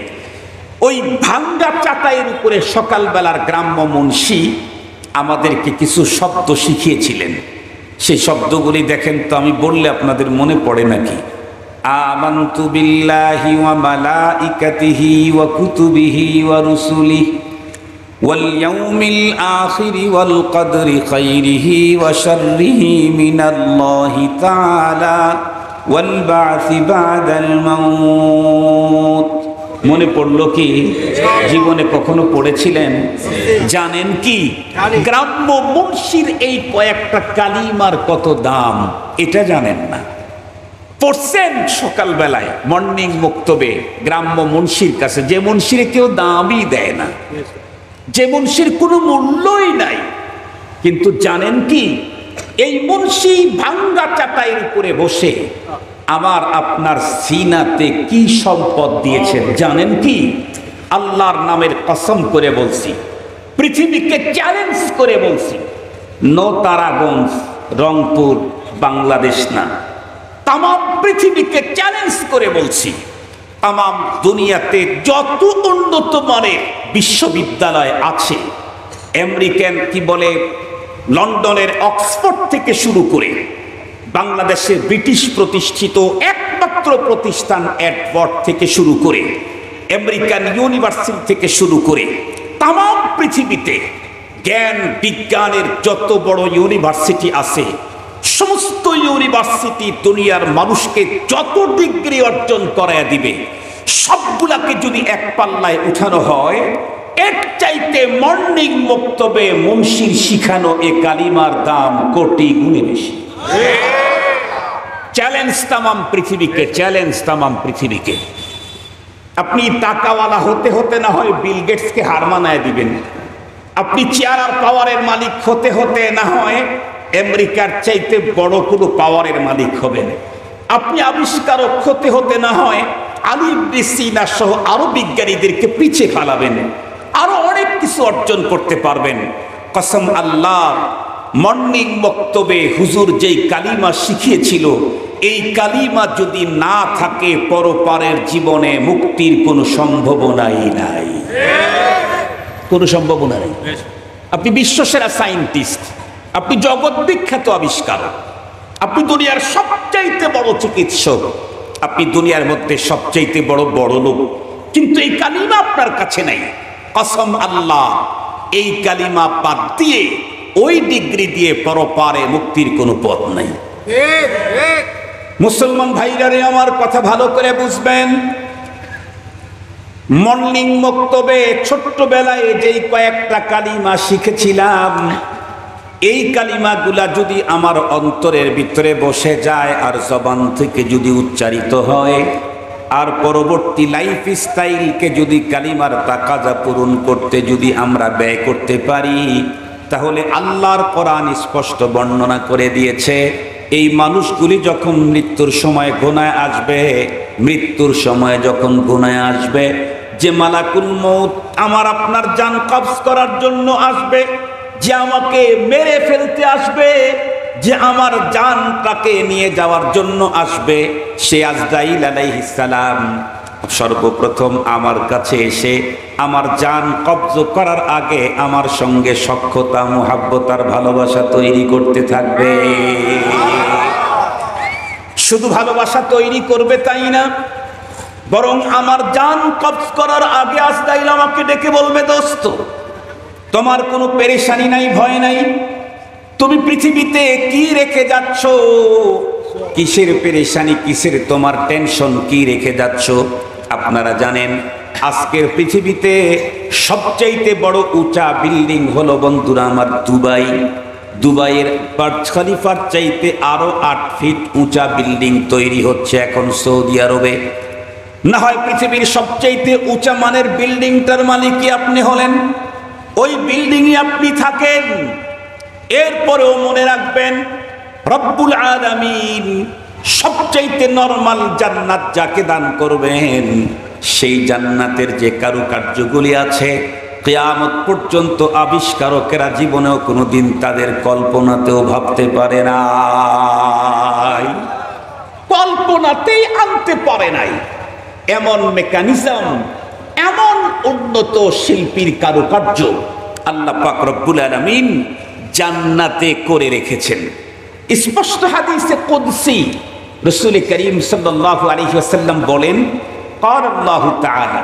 ওই ভাঙ্গা চাটাইয়ের উপরে সকালবেলার গ্রাম্য মুন্সি আমাদেরকে কিছু শব্দ শিখিয়েছিলেন। সেই শব্দগুলি দেখেন তো, আমি বললে আপনাদের মনে পড়ে নাকি? আমানতু বিল্লাহি ওয়া মালাইকাতিহি ওয়া কুতুবিহি ওয়া রুসুলিহি ওয়াল ইয়াউমিল আখিরি ওয়াল কদরি খাইরিহি ওয়া শাররিহি মিনাল্লাহি তাআলা ওয়াল বা'সি বা'দাল মাউত। মনে পড়লো কি? জীবনে কখনো পড়েছিলেন? জানেন কি গ্রাম্য মুন্সির এই কয়েকটা কালিমার কত দাম? এটা জানেন না। পড়ছেন সকালবেলায় মর্নিং মক্তবে গ্রাম্য মুন্সির কাছে, যে মুন্সির কেউ দামই দেয় না, যে মুন্সির কোনো মূল্যই নাই। কিন্তু জানেন কি, এই মুন্সি ভাঙ্গা চাটাইয়ের উপরে বসে আমার আপনার সিনাতে কি সম্পদ দিয়েছেন জানেন কি? আল্লাহর নামের কসম করে বলছি, পৃথিবীকে চ্যালেঞ্জ করে বলছি, নো তারাগঞ্জ, রংপুর, বাংলাদেশ না, তাম পৃথিবীকে চ্যালেঞ্জ করে বলছি, তাম দুনিয়াতে যত উন্নত মানের বিশ্ববিদ্যালয় আছে, আমেরিকান কি বলে, লন্ডনের অক্সফোর্ড থেকে শুরু করে বাংলাদেশের ব্রিটিশ প্রতিষ্ঠিত একমাত্র প্রতিষ্ঠান এডওয়ার্ড থেকে শুরু করে, আমেরিকান ইউনিভার্সিটি থেকে শুরু করে তাম পৃথিবীতে জ্ঞান বিজ্ঞানের যত বড় ইউনিভার্সিটি আছে, সমস্ত ইউনিভার্সিটি দুনিয়ার মানুষকে যত ডিগ্রি অর্জন করায় দিবে, সবগুলাকে যদি এক পাল্লায় উঠানো হয়, এর চাইতে মর্নিং বক্তব্যে মুন্সির শিখানো এ কালিমার দাম কোটি গুণে বেশি। চ্যালেঞ্জ তামাম পৃথিবীকে, চ্যালেঞ্জ তামাম পৃথিবীকে। আপনি টাকাওয়ালা হতে হতে না হয় বিল গেটসকে হার মানায় দিবেন, আপনি চেয়ার আর পাওয়ারের মালিক হতে হতে না হয় আমেরিকার চাইতে বড় কোনো পাওয়ারের মালিক হবেন, আপনি আবিষ্কারক হতে হতে না হয় আলী ইবনে সিনা সহ আরো বিজ্ঞানীদেরকে পিছিয়ে ফেলাবেন, আরো অনেক কিছু অর্জন করতে পারবেন। কসম আল্লাহ, মর্নিং বক্তব্যে হুজুর যেই কালিমা শিখিয়েছিল, এই কালিমা যদি না থাকে পরপারের জীবনে মুক্তির কোনো সম্ভাবনাই নাই, কোনো সম্ভাবনা নেই। আপনি বিশ্বসেরা সায়েন্টিস্ট, আপনি জগৎ বিখ্যাত আবিষ্কারক, আপনি দুনিয়ার সবচাইতে বড় চিকিৎসক, আপনি দুনিয়ার মধ্যে সবচাইতে বড় বড় লোক, কিন্তু এই কালিমা আপনার কাছে নাই। কসম আল্লাহ, এই কালিমা বাদ দিয়ে ওই ডিগ্রি দিয়ে পরপারে মুক্তির কোনো পথ নাই। মুসলমান ভাইরা রে, আমার কথা ভালো করে বুঝবেন। মর্নিং বক্তব্যে ছোট্টবেলায় যেই কয়েকটা কালিমা শিখেছিলাম, এই কালিমাগুলা যদি আমার অন্তরের ভিতরে বসে যায় আর জবান থেকে যদি উচ্চারিত হয়, আর পরবর্তী লাইফ স্টাইলকে যদি কালিমার তাকাজা পূরণ করতে যদি আমরা ব্যয় করতে পারি, তাহলে আল্লাহর কোরআন স্পষ্ট বর্ণনা করে দিয়েছে, এই মানুষগুলি যখন মৃত্যুর সময় গোনায় আসবে, মৃত্যুর সময় যখন গোনায় আসবে, যে মালাকুল মউত আমার আপনার জান কবজ করার জন্য আসবে, যে আমাকে মেরে ফেলতে আসবে, যে আমার জানটাকে নিয়ে যাওয়ার জন্য আসবে, সে আজরাইল আলাইহিস সালাম সর্বপ্রথম আমার কাছে এসে আমার জান কবজ করার আগে আমার সঙ্গে সখ্যতা, মুহাব্বত আর ভালোবাসা তৈরি করতে থাকবে। শুধু ভালোবাসা তৈরি করবে তাই না, বরং আমার জান কবজ করার আগে আজরাইল আমাকে ডেকে বলবে, দোস্ত তোমার কোনো পেরেশানি নাই, ভয় নাই, তুমি পৃথিবীতে কি রেখে যাচ্ছ, কিসের পেরেশানি, কিসের তোমার টেনশন, কি রেখে যাচ্ছ? আপনারা জানেন আজকের পৃথিবীতে সবচাইতে বড় উঁচা বিল্ডিং হলো বন্ধুরা আমার দুবাই। দুবাইয়ের বার্জ খলিফার চাইতে আরো 8 ফিট উঁচা বিল্ডিং তৈরি হচ্ছে এখন সৌদি আরবে। না হয় পৃথিবীর সবচাইতে উঁচা মানের বিল্ডিংটার মালিকই আপনি হলেন, ওই বিল্ডিংয়ে আপনি থাকেন। এরপরেও মনে রাখবেন, রব্বুল আলামিন সবচাইতে নরমাল জান্নাত যাকে দান করবেন, সেই জান্নাতের যে কারুকার্যগুলি আছে, কিয়ামত পর্যন্ত আবিষ্কারকেরা জীবনেও কোনোদিন তাদের কল্পনাতেও ভাবতে পারে নাই, কল্পনাতেই আনতে পারে নাই। এমন মেকানিজম, এমন উন্নত শিল্পীর কারুকার্য আল্লাহ পাক রব্বুল আলামিন জান্নাতে করে রেখেছেন। স্পষ্ট হাদিসে কুদসি রাসূল করিম সাল্লাল্লাহু আলাইহি ওয়াসাল্লাম বলেন, ক্বালা আল্লাহু তাআলা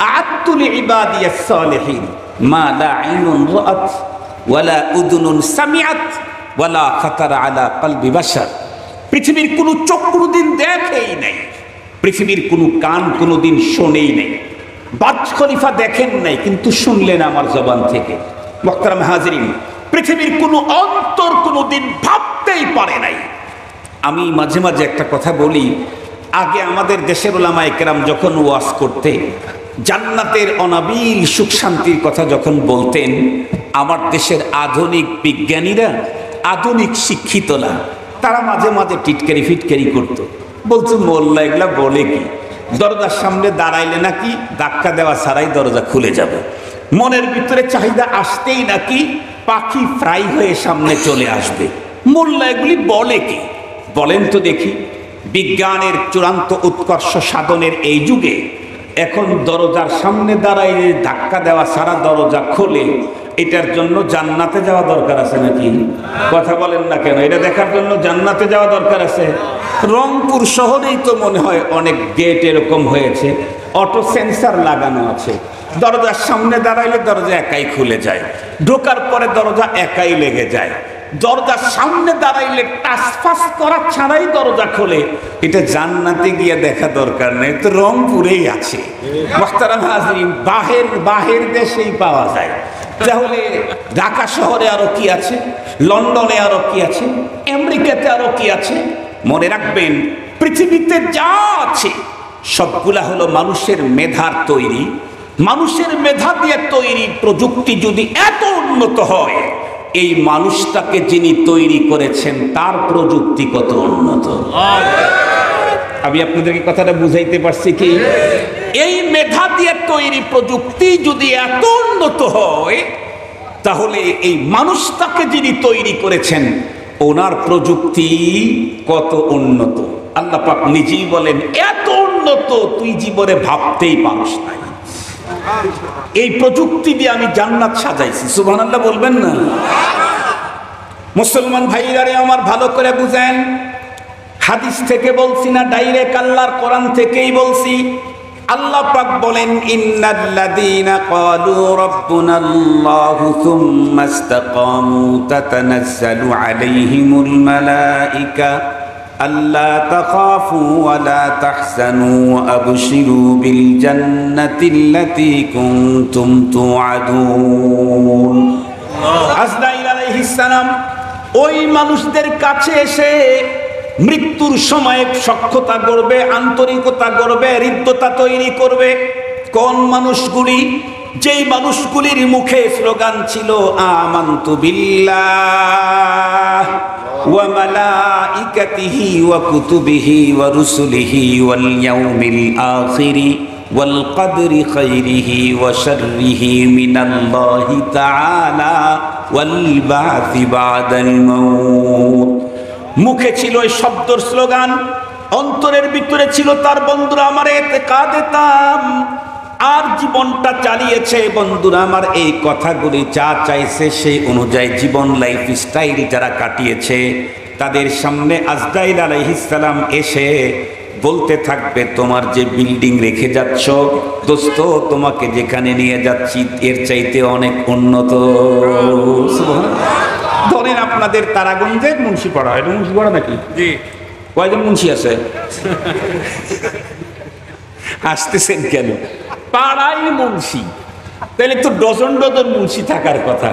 আ'আদতু লিইবাদিয়াস সালিহিন মা লা আইনুন রাআত ওয়ালা উযুনুন সামিআত ওয়ালা খাতারা আলা কলবি বাশার। পৃথিবীর কোনো চোখ কোনোদিন দেখেই নাই, পৃথিবীর কোনো কান কোনোদিন শোনেই নাই, বার্জ খলিফা দেখেন নাই কিন্তু শুনলেন আমার জবান থেকে। মুহতারাম হাজিরিন, পৃথিবীর কোনো অন্তর কোনোদিন ভাবতেই পারে নাই। আমি মাঝে মাঝে একটা কথা বলি, আগে আমাদের দেশের উলামায়ে কেরাম যখন ওয়াজ করতে জান্নাতের অনাবিল সুখ শান্তির কথা যখন বলতেন, আমার দেশের আধুনিক বিজ্ঞানীরা, আধুনিক শিক্ষিতরা, তারা মাঝে মাঝে টিটকারি ফিটকারি করতো, বলতো মোল্লা এগুলা বলে কি, দরজার সামনে দাঁড়াইলে নাকি ধাক্কা দেওয়া ছাড়াই দরজা খুলে যাবে, মনের ভিতরে চাহিদা আসতেই নাকি পাখি ফ্রাই হয়ে সামনে চলে আসবে। মোল্লা এগুলি বলে কি? বলেন তো দেখি। বিজ্ঞানের চূড়ান্ত উৎকর্ষ সাধনের এই যুগে এখন দরজার সামনে দাঁড়াইলে ধাক্কা দেওয়া ছাড়া দরজা খোলে, এটার জন্য জান্নাতে যাওয়া দরকার আছে নাকি? কথা বলেন না কেন? এটা দেখার জন্য জান্নাতে যাওয়া দরকার আছে? রংপুর শহরেই তো মনে হয় অনেক গেট এরকম হয়েছে, অটো সেন্সার লাগানো আছে, দরজার সামনে দাঁড়াইলে দরজা একাই খুলে যায়, ঢোকার পরে দরজা একাই লেগে যায়, দরজার সামনে দাঁড়াইলে টাসফাস করা ছাড়াই দরজা খোলে। এটা জান্নাতে গিয়ে দেখা দরকার নেই, তো রংপুরেই আছে। মুহতারাম হাজরিন, বাহির দেশেই পাওয়া যায়। তাহলে ঢাকা শহরে আরো কি আছে, লন্ডনে আরো কি আছে, আমেরিকাতে আরো কি আছে? মনে রাখবেন, পৃথিবীতে যা আছে সবগুলা হলো মানুষের মেধার তৈরি। মানুষের মেধা দিয়ে তৈরি প্রযুক্তি যদি এত উন্নত হয়, এই মানুষটাকে যিনি তৈরি করেছেন তার প্রযুক্তি কত উন্নত। আমি আপনাদেরকে কথাটা বুঝাইতে পারছি কি? এই মেধা দিয়ে তৈরি প্রযুক্তি যদি এত উন্নত হয়, তাহলে এই মানুষটাকে যিনি তৈরি করেছেন ওনার প্রযুক্তি কত উন্নত। আল্লাহ পাক নিজেই বলেন, এত উন্নত তুই জীবনে ভাবতেই পারিস নাই। এই প্রযুক্তি দিয়ে আমি জান্নাত সাজাইছি। সুবহানাল্লাহ বলবেন না? মুসলমান ভাইরারে আমার, ভালো করে বুঝেন, হাদিস থেকে বলছি না, ডাইরেক্ট আল্লাহর কোরআন থেকেই বলছি। আল্লাহ পাক বলেন, ইন্নাল্লাযীনা ক্বালু রাব্বুনাল্লাহু সুম্মা ইসতাকামু তাতানাজ্জালু আলাইহিমুল মালায়েকা আল্লা তাখাফু ওয়া লা তাহজানু ওয়া আবশিরু বিল জান্নাতিল্লাতী কুনতুম তুআদুন। আজরাইল আলাইহিস সালাম ওই মানুষদের কাছে এসে মৃত্যুর সময় সক্ষতা করবে, আন্তরিকতা করবে, হৃদ্যতা তৈরি করবে। কোন মানুষগুলি? যেই মানুষগুলির মুখে স্লোগান ছিল আমানতু বিল্লাহ ওয়া মালাইকাতিহি ওয়া কুতুবিহি ওয়া রুসুলিহি ওয়াল ইয়াউমিল আখিরি ওয়াল কদরি খাইরিহি ওয়া শাররিহি মিনাল্লাহি তাআলা ওয়াল বা'থি বা'দাল মাউত। মুখে ছিল এই শব্দের স্লোগান, অন্তরের ভিতরে ছিল তার বন্ধুরা আমার ইতিকাদে তাম, আর জীবনটা চালিয়েছে বন্ধুরা আমার এই কথাগুলি যা চাইছে সেই অনুযায়ী জীবন লাইফ স্টাইল যারা কাটিয়েছে, তাদের সামনে আজরাইল আলাইহিস সালাম এসে বলতে থাকবে, তোমার যে বিল্ডিং রেখে যাচ্ছ দোস্ত, তোমাকে যেখানে নিয়ে যাচ্ছি এর চাইতে অনেক উন্নত। ধরেন আপনাদের তারাগঞ্জে মুন্সিপাড়া, এটা মুন্সিপাড়া নাকি? জি। কয়জন মুন্সি আছে? আসতেছেন কেন? পাড়াই মুন্সি, তাহলে তো ডজন ডজন মুন্সি থাকার কথা।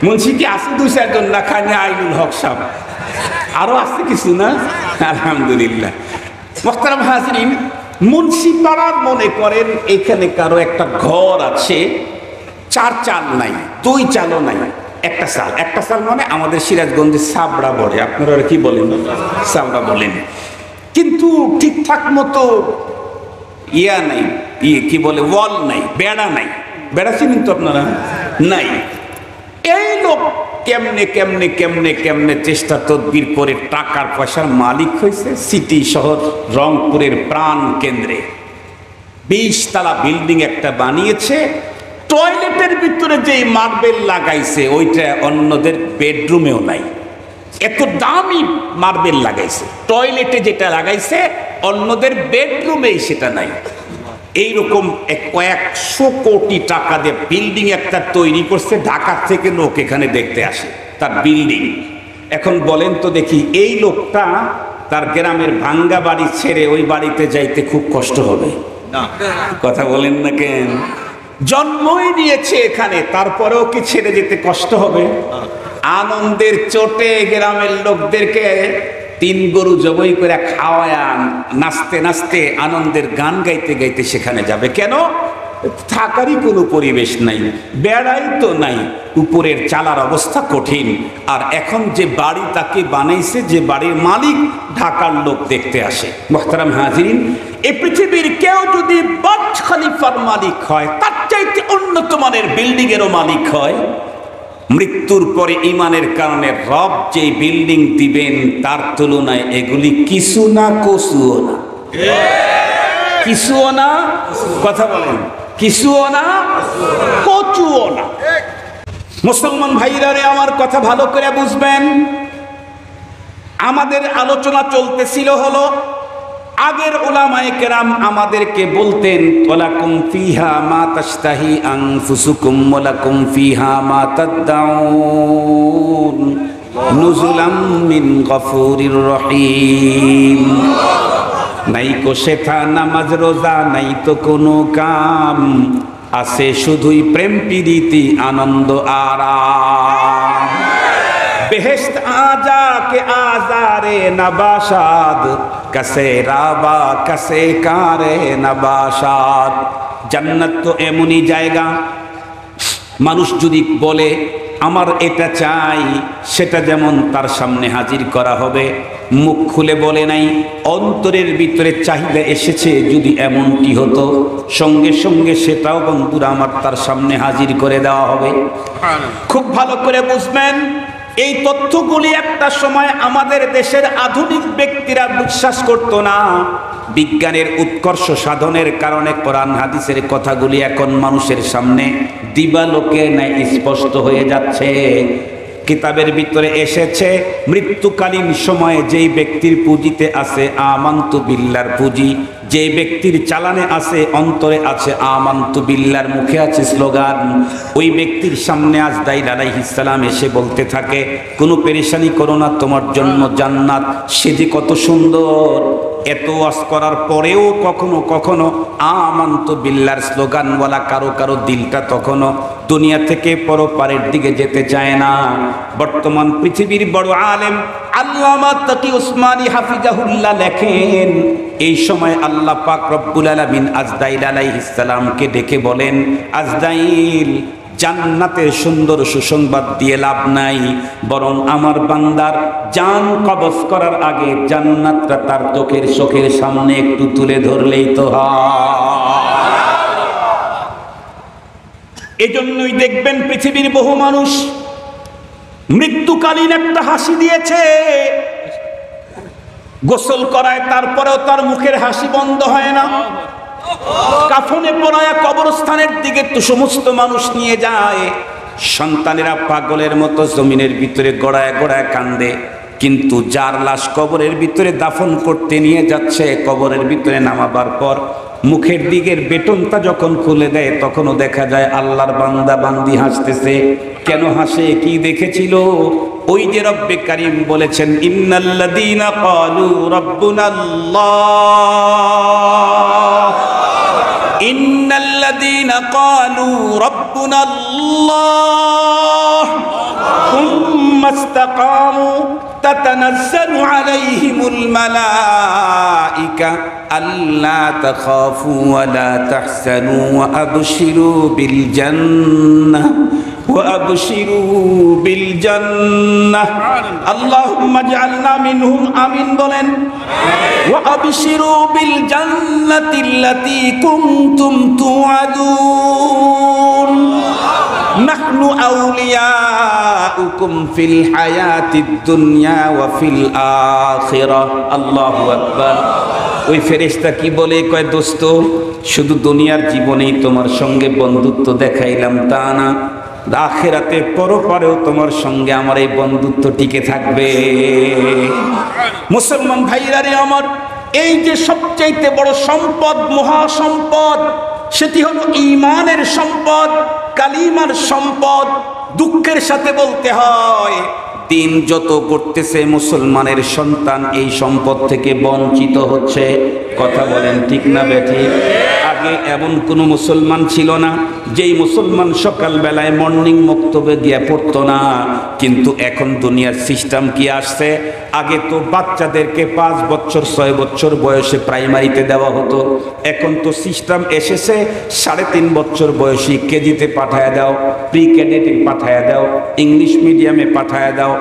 মুন্সি কি আছে? 2-4 জন না? খানে আইনুল হক সাহেব, আরো আছে কিছু না? আলহামদুলিল্লাহ। মুহতারাম হাজরিন, মুন্সি পাড়ার মনে করেন এখানে কারো একটা ঘর আছে, 4 চাল নাই, 2 চালও নাই, একটা চাল। একটা চাল মানে আমাদের সিরাজগঞ্জে সাবড়া বলে, আপনারা কি বলেন? সাবড়া বলেন। কিন্তু ঠিকঠাক মতো ইয়া নাই, কি বলে, ওয়াল নাই, বেড়া নাই। বেড়া চিনেন তো আপনারা? নাই। এই লোক কেমনে কেমনে কেমনে কেমনে চেষ্টা তদবির করে টাকার পয়সার মালিক হয়েছে। সিটি শহর রংপুরের প্রাণ কেন্দ্রে 20 তলা বিল্ডিং একটা বানিয়েছে। টয়লেটের ভিতরে যে মার্বেল লাগাইছে ওইটা অন্যদের বেডরুমেও নাই, এত দামি মার্বেল লাগাইছে। টয়লেটে যেটা লাগাইছে অন্যদের বেডরুমেই সেটা নাই। এইরকম 100 কোটি টাকা দিয়ে বিল্ডিং একটা তৈরি করছে, ঢাকা থেকে লোক এখানে দেখতে আসে তার বিল্ডিং। এখন বলেন তো দেখি, এই লোকটা তার গ্রামের ভাঙ্গা বাড়ি ছেড়ে ওই বাড়িতে যাইতে খুব কষ্ট হবে না? কথা বলেন না কেন? জন্মই নিয়েছে এখানে, তারপরেও কি ছেড়ে যেতে কষ্ট হবে? আনন্দের চোটে গ্রামের লোকদেরকে 3 গরু জবাই করে খাওয়ায় নাচতে নাচতে আনন্দের গান গাইতে গাইতে সেখানে যাবে। কেন? থাকারই কোনো পরিবেশ নাই, বেড়াই তো নাই, উপরের চালার অবস্থা কঠিন। আর এখন যে বাড়ি তাকে বানাইছে, যে বাড়ির মালিক, ঢাকার লোক দেখতে আসে। মুহতারাম হাজিরিন, এই পৃথিবীর কেউ যদি বুর্জ খলিফার মালিক হয়, তার চাইতে উন্নত মানের বিল্ডিং এরও মালিক হয়, মৃত্যুর পরে ইমানের কারণে রব যে বিল্ডিং দিবেন তার তুলনায় এগুলি কিছু না, কচুও না। কিছুও না, কথা বলেন, কিছুও না, কচুও না। মুসলমান ভাইরা রে আমার কথা ভালো করে বুঝবেন। আমাদের আলোচনা চলতেছিল হলো আগের উলামায়ে কেরাম আমাদেরকে বলতেন ওয়ালাকুম ফিহা মা তাশতাহি আনফুসুকুম ওয়ালাকুম ফিহা মা তাদউন নুজুলাম মিন গফুরির রহিম। নাই কো শেথা নামাজ রোজা নাই তো কোনো কাম, আছে শুধুই প্রেম প্রীতি আনন্দ আরাম। বেহেশত আজা কে আজারে নবাশাদ, কাসে রাবা কাসে কারে নবাশাদ। জান্নাত তো এমনই জায়গা, মানুষ যদি বলে আমার এটা চাই, সেটা যেমন তার সামনে হাজির করা হবে। মুখ খুলে বলে নাই, অন্তরের ভিতরে চাহিদা এসেছে, যদি এমনটি হতো সঙ্গে সঙ্গে সেটাও বন্ধুরা আমার তার সামনে হাজির করে দেওয়া হবে। খুব ভালো করে বুঝবেন, এই তথ্যগুলি একটা সময় আমাদের দেশের আধুনিক ব্যক্তিরা বিশ্বাস করত না। বিজ্ঞানের উৎকর্ষ সাধনের কারণে কোরআন হাদিসের কথাগুলি এখন মানুষের সামনে দিবালোকে ন্যায় স্পষ্ট হয়ে যাচ্ছে। কিতাবের ভিতরে এসেছে মৃত্যুকালীন সময়ে যেই ব্যক্তির পুঁজিতে আছে আমান্তু বিল্লাহর পুঁজি, যে ব্যক্তির চালানে আছে অন্তরে আছে আমান্তু বিল্লাহর, মুখে আছে স্লোগান, ওই ব্যক্তির সামনে আজরাইল আলাইহিস সালাম এসে বলতে থাকে কোনো পেরেশানি করো না, তোমার জন্য জান্নাত। সে যে কত সুন্দর। এত ওয়াজ করার পরেও কখনো কখনো আমান্তু বিল্লাহর স্লোগানওয়ালা কারো কারো দিলটা তখনও দুনিয়া থেকে পরপারের দিকে যেতে চায় না। বর্তমান পৃথিবীর বড় আলেম আল্লামা তাকি উসমানী হাফিজাহুল্লাহ লেখেন, এই সময় আল্লাহ পাক রব্বুল আলামিন আজরাইল আলাইহিস সালামকে ডেকে বলেন, আজরাইল জান্নাতের সুন্দর সুসংবাদ দিয়ে লাভ নাই, বরং আমার বান্দার জান কবজ করার আগে জান্নাতটা তার চোখের সামনে একটু তুলে ধরলেই তো হয়। এজন্যই দেখবেন পৃথিবীর বহু মানুষ মৃত্যুকালীন একটা হাসি দিয়েছে, গোসল করায় তারপরেও তার মুখের হাসি বন্ধ হয় না। কাফনে পড়ায়া কবরস্থানের দিকে তো সমস্ত মানুষ নিয়ে যায়, সন্তানেরা পাগলের মতো জমিনের ভিতরে গড়ায় গড়ায় কান্দে, কিন্তু যার লাশ কবরের ভিতরে দাফন করতে নিয়ে যাচ্ছে, কবরের ভিতরে নামাবার পর মুখের দিকের বেটনটা যখন খুলে দেয় তখনও দেখা যায় আল্লাহর বান্দা বান্দি হাসতেছে। কেন হাসে, কি দেখেছিল? ওই যে রব্বে কারীম বলেছেন ইন্নাল্লাযীনা ক্বালু রাব্বুনাল্লাহ, ইন্নাল্লাযীনা ক্বালু রাব্বুনাল্লাহ সুম্মা ইসতাকামু তাতানাজ্জালু আলাইহিমুল মালাইকা আল্লা তাখাফু ওয়া লা তাহজানু ওয়া আবশিরু বিল জান্নাহ وأبشروا بالجنة اللهم اجعلنا منهم آمين بولن وأبشروا بالجنة التي كنتم توعدون نحن أولياؤكم في الحياة الدنيا وفي الآخرة الله أكبر। ওই ফেরেশতা কি বলে, কয় দোস্ত শুধু দুনিয়ার জীবনেই তোমার সঙ্গে বন্ধুত্ব দেখাইলাম তা না, আখিরাতে পরপারেও তোমার সঙ্গে আমার এই বন্ধুত্ব টিকে থাকবে। মুসলমান ভাইরা রে আমার, এই যে সবচাইতে বড় সম্পদ, মহাসম্পদ, সেটি হলো ঈমানের সম্পদ, কালিমার সম্পদ। দুঃখের সাথে বলতে হয়, দিন যত করতেছে মুসলমানের সন্তান এই সম্পদ থেকে বঞ্চিত হচ্ছে। কথা বলেন ঠিক না বেঠিক? আগে এমন কোনো মুসলমান ছিল না যেই মুসলমান সকালবেলায় মর্নিং মক্তবে গিয়ে পড়তো না, কিন্তু এখন দুনিয়ার সিস্টেম কি আসছে, আগে তো বাচ্চাদেরকে 5 বছর 6 বছর বয়সে প্রাইমারিতে দেওয়া হতো, এখন তো সিস্টেম এসেছে 3.5 বছর বয়সী কেজিতে পাঠায় দাও, প্রি ক্যাডেটে পাঠায় দাও, ইংলিশ মিডিয়ামে পাঠায় দাও।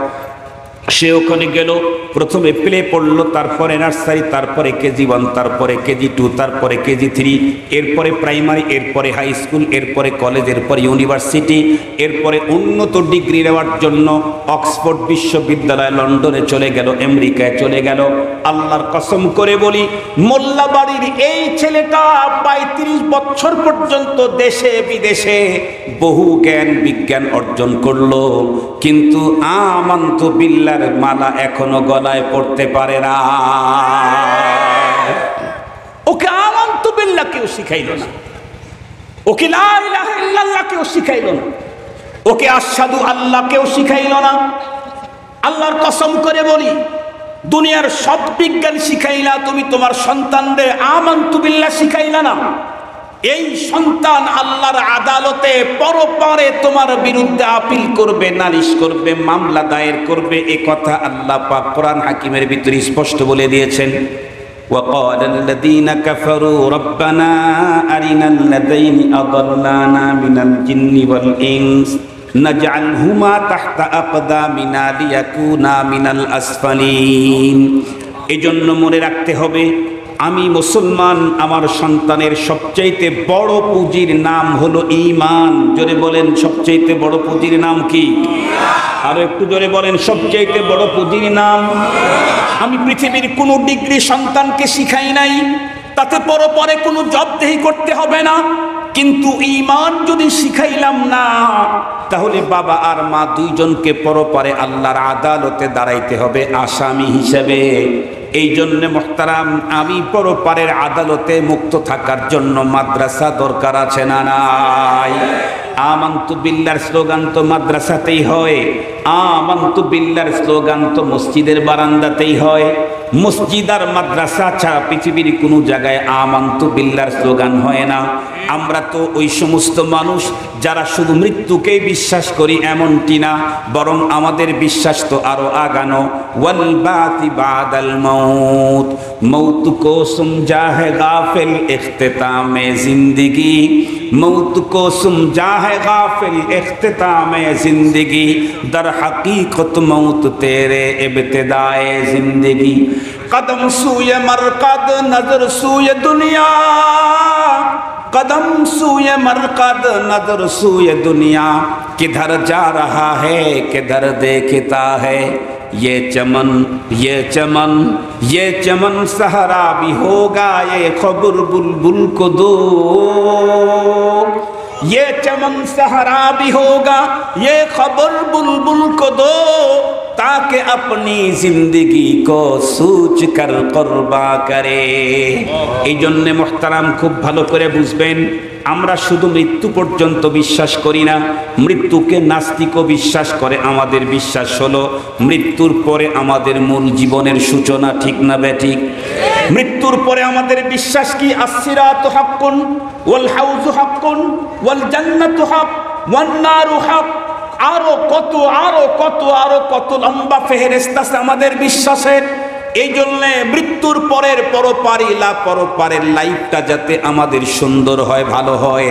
সে ওখানে গেল, প্রথমে প্লে পড়লো, তারপরে নার্সারি, তারপরে কেজি 1, তারপরে কেজি 2, তারপরে কেজি 3, এরপরে প্রাইমারি, এরপরে হাই স্কুল, এরপরে কলেজ, এরপরে ইউনিভার্সিটি, এরপরে উন্নত ডিগ্রি নেওয়ার জন্য অক্সফোর্ড বিশ্ববিদ্যালয় লন্ডনে চলে গেল, আমেরিকায় চলে গেল। আল্লাহর কসম করে বলি, মোল্লা বাড়ির এই ছেলেটা 35 বছর পর্যন্ত দেশে বিদেশে বহু জ্ঞান বিজ্ঞান অর্জন করলো, কিন্তু আমান্তু বিল্লাহর মালা এখনো গলায় পড়তে পারে না। ওকে আমানতু বিল্লাহ কেউ শিখাইলো না, ওকে লা ইলাহা ইল্লাল্লাহ কেউ শিখাইলো না, ওকে আশহাদু আল্লাহ কেউ শিখাইলো না। আল্লাহর কসম করে বলি, দুনিয়ার সব বিজ্ঞান শিখাইলা, তুমি তোমার সন্তানদের আমানতু বিল্লাহ শিখাইলা না। এই সন্তান আল্লাহর আদালতে পরপারে তোমার বিরুদ্ধে আপিল করবে, নালিশ করবে, মামলা দায়ের করবে। এ কথা আল্লাহ পাক কোরআন হাকিমের ভিতরে স্পষ্ট বলে দিয়েছেন। وقال الذين كفروا ربنا أرنا الذين أضلانا من الجن والإنس نجعلهما تحت أقدامنا ليكونا من الأسفلين। এজন্য মনে রাখতে হবে, আমি মুসলমান, আমার সন্তানের সবচাইতে বড় পুঁজির নাম হলো ঈমান। জোরে বলেন, সবচাইতে বড় পুঁজির নাম কি? আরো একটু জোরে বলেন, সবচাইতে বড় পুঁজির নাম। আমি পৃথিবীর কোনো ডিগ্রি সন্তানকে শিখাই নাই, তাতে পরে কোনো জবাবদেহি করতে হবে না। কিন্তু ঈমান যদি শিখাইলাম না, তাহলে বাবা আর মা দুইজনকে পরপারে আল্লাহর আদালতে দাঁড়াইতে হবে আসামি হিসেবে। এই জন্য মুহতারাম, আমি পরপারের আদালতে মুক্ত থাকার জন্য মাদ্রাসা দরকার আছে না নাই? আমানতু বিল্লাহর স্লোগান তো মাদ্রাসাতেই হয়, আমানতু বিল্লাহর স্লোগান তো মসজিদের বারান্দাতেই হয়। মসজিদ আর মাদ্রাসা ছাড়া পৃথিবীর কোনো জায়গায় আমানতু বিল্লাহর স্লোগান হয় না। আমরা তো ওই সমস্ত মানুষ যারা শুধু মৃত্যুকেই বিশ্বাস করি এমনটি না, বরং আমাদের বিশ্বাস তো আরো আগানো। ওয়াল বাতি বাদাল মৌত, মৌত কো সমঝা है गाफिल इख्तिताम जिंदगी, मौत को समझा है गाफिल इख्तिताम जिंदगी, दर हकीकत मौत तेरे इब्तिदाए जिंदगी। कदम सूए मरकद नजर सूए दुनिया, कदम सूए मरकद नजर सूए दुनिया, किधर जा रहा है किधर देखता है, ये चमन ये चमन ये चमन सहरा भी होगा, ये खबर बुलबुल को दो, ये चमन सहरा भी होगा, ये खबर बुलबुल को दो, ताकि अपनी जिंदगी को सूच कर कुर्बा करे। এই জন্য মুহতারাম, খুব ভালো করে বুঝবেন, আমরা শুধু মৃত্যু পর্যন্ত বিশ্বাস করি না, মৃত্যুকে নাস্তিকও বিশ্বাস করে। আমাদের বিশ্বাস হলো মৃত্যুর পরে আমাদের মূল জীবনের সূচনা, ঠিক না বেঠিক? মৃত্যুর পরে আমাদের বিশ্বাস কি? আসসিরাতু হাক্কুন ওয়াল হাউজু হাক্কুন ওয়াল জান্নাতু হক ওয়ান নারু হক। আরো কত লম্বা ফেরেশতা আছে আমাদের বিশ্বাসের। এই জন্য মৃত্যুর পরের পরপারের লাইফটা যাতে আমাদের সুন্দর হয়, ভালো হয়,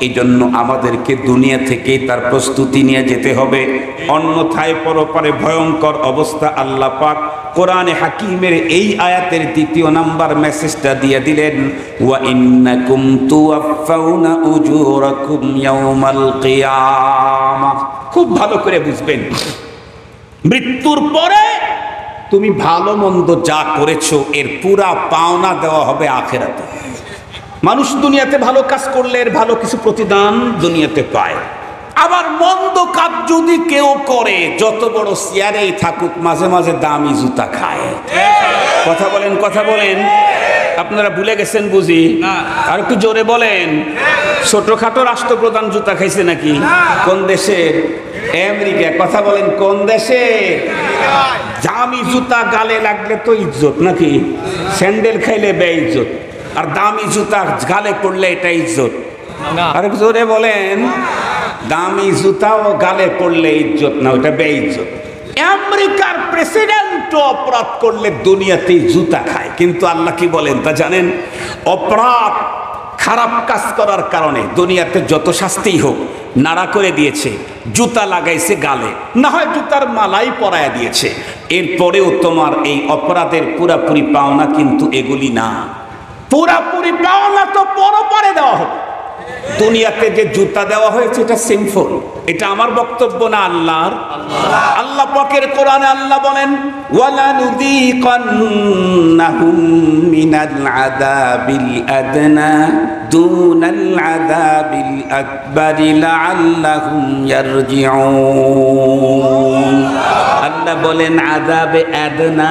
এই জন্য আমাদেরকে দুনিয়া থেকেই তার প্রস্তুতি নিয়ে যেতে হবে। অন্যথায় পরপারে ভয়ঙ্কর অবস্থা। আল্লাহ পাক কোরআনে হাকিমের এই আয়াতের 2 নাম্বার মেসেজটা দিয়ে দিলেন, ওয়া ইন্নাকুম তুওয়াফাউনা উজুরাকুম ইয়াউমাল কিয়ামাহ। খুব ভালো করে বুঝবেন, মৃত্যুর পরে তুমি ভালো মন্দ যা করেছো এর পুরা পাওনা দেওয়া হবে আখিরাতে। মানুষ দুনিয়াতে ভালো কাজ করলে এর ভালো কিছু প্রতিদান দুনিয়াতে পায়। আবার মন্দ কাজ যদি কেউ করে, যত বড় চেয়ারেই থাকুক, মাঝে মাঝে দামি জুতা খায়। কথা বলেন। আপনারা ভুলে গেছেন বুঝি? আর একটু জোরে বলেন। ছোটখাটো রাষ্ট্রপ্রধান জুতা খাইছে নাকি? কোন দেশের? আমেরিকা। কথা বলেন, কোন দেশে? দামি জুতা গালে লাগলে তো ইজ্জত নাকি? স্যান্ডেল খাইলে বেইজ্জত, আর দামি জুতা গালে পড়লে এটা ইজ্জত। আর জোরে বলেন। দামি জুতাও গালে পড়লে ইজ্জত না, ওটা বেইজ্জত। আমেরিকার প্রেসিডেন্ট অপরাধ করলে দুনিয়াতে জুতা খায়, কিন্তু আল্লাহ কি বলেন তা জানেন? অপরাধ, খারাপ কাজ করার কারণে দুনিয়াতে যত শাস্তিই হোক, নাড়া করে দিয়েছে, জুতা লাগাইছে গালে, না হয় জুতার মালাই পরায়া দিয়েছে, এরপরেও তোমার এই অপরাধের পুরাপুরি পাওনা কিন্তু এগুলি না। পুরাপুরি পাওনা তো পরে দেওয়া হবে। দুনিয়াতে যে জুতা দেওয়া হয়েছে এটা সিম্পল, এটা আমার বক্তব্য না, আল্লাহর। আল্লাহ পাকের কোরআনে আল্লাহ বলেন, ওয়ালা নুযীকান্নাহুম মিনাল আযাবিল আদনা দুনাল আযাবিল আকবারি লাআল্লাহুম ইয়ারজিউন। আল্লাহ বলেন আযাবে আদনা,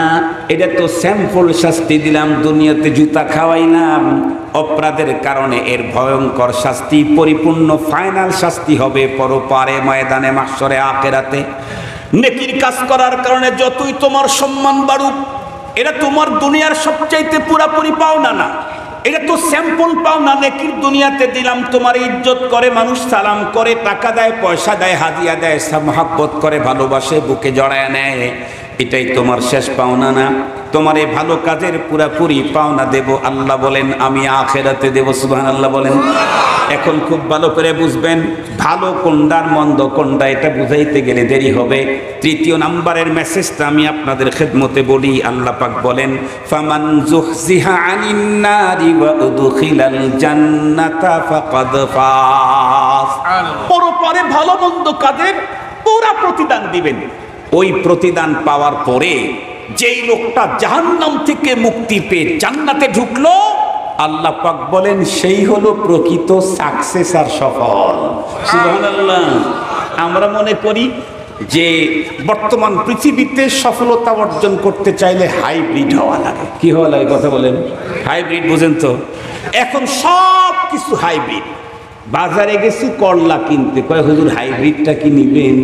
এটা তো স্যাম্পল শাস্তি দিলাম, দুনিয়াতে জুতা খাওয়াইলাম, অপরাধের কারণে এর ভয়ঙ্কর শাস্তি, পরিপূর্ণ ফাইনাল শাস্তি হবে পরপারে, ময়দানে, মাহশরে, আখিরাতে। নেকির কাজ করার কারণে যতই তোমার সম্মান বাড়ুক, এটা তোমার দুনিয়ার সবচাইতে পুরাপুরি পাওনা না, এটা তো স্যাম্পল পাওনা। নেকির দুনিয়াতে দিলাম, তোমার ইজ্জত করে, মানুষ সালাম করে, টাকা দেয়, পয়সা দেয়, হাদিয়া দেয়, মহব্বত করে, ভালোবাসে, বুকে জড়ায় নেয়, এটাই তোমার শেষ পাওনা না। তোমার এই ভালো কাজের পুরাপুরি পাওনা দেব আল্লাহ বলেন আমি আখিরাতে দেব। সুবহানাল্লাহ বলেন। এখন খুব ভালো করে বুঝবেন ভালো কোনটার মন্দ কোনটা, এটা বুঝাইতে গেলে দেরি হবে। তৃতীয় নাম্বারের মেসেজটা আমি আপনাদের খেদমতে বলি। আল্লাহ পাক বলেন ফামান যুহজিহা আনিন নারি ওয়া উদখিলাল জান্নাতা ফাকাদ ফাজ। পরপরে ভালো মন্দ কাজের পুরা প্রতিদান দিবেন। ওই প্রতিদান পাওয়ার পরে যেই লোকটা জাহান্নাম থেকে মুক্তি পেয়ে জান্নাতে ঢুকলো, আল্লাহ পাক বলেন সেই হলো প্রকৃত সাকসেস আর সফল। সুবহানাল্লাহ। আমরা মনে করি যে বর্তমান পৃথিবীতে সফলতা অর্জন করতে চাইলে হাইব্রিড হওয়া লাগে। কি হওয়া লাগে কথা বলেন? হাইব্রিড বুঝেন তো? এখন সব কিছু হাইব্রিড। বাজারে গেছি করলা কিনতে, কয় হুজুর হাইব্রিডটা কি নিবেন?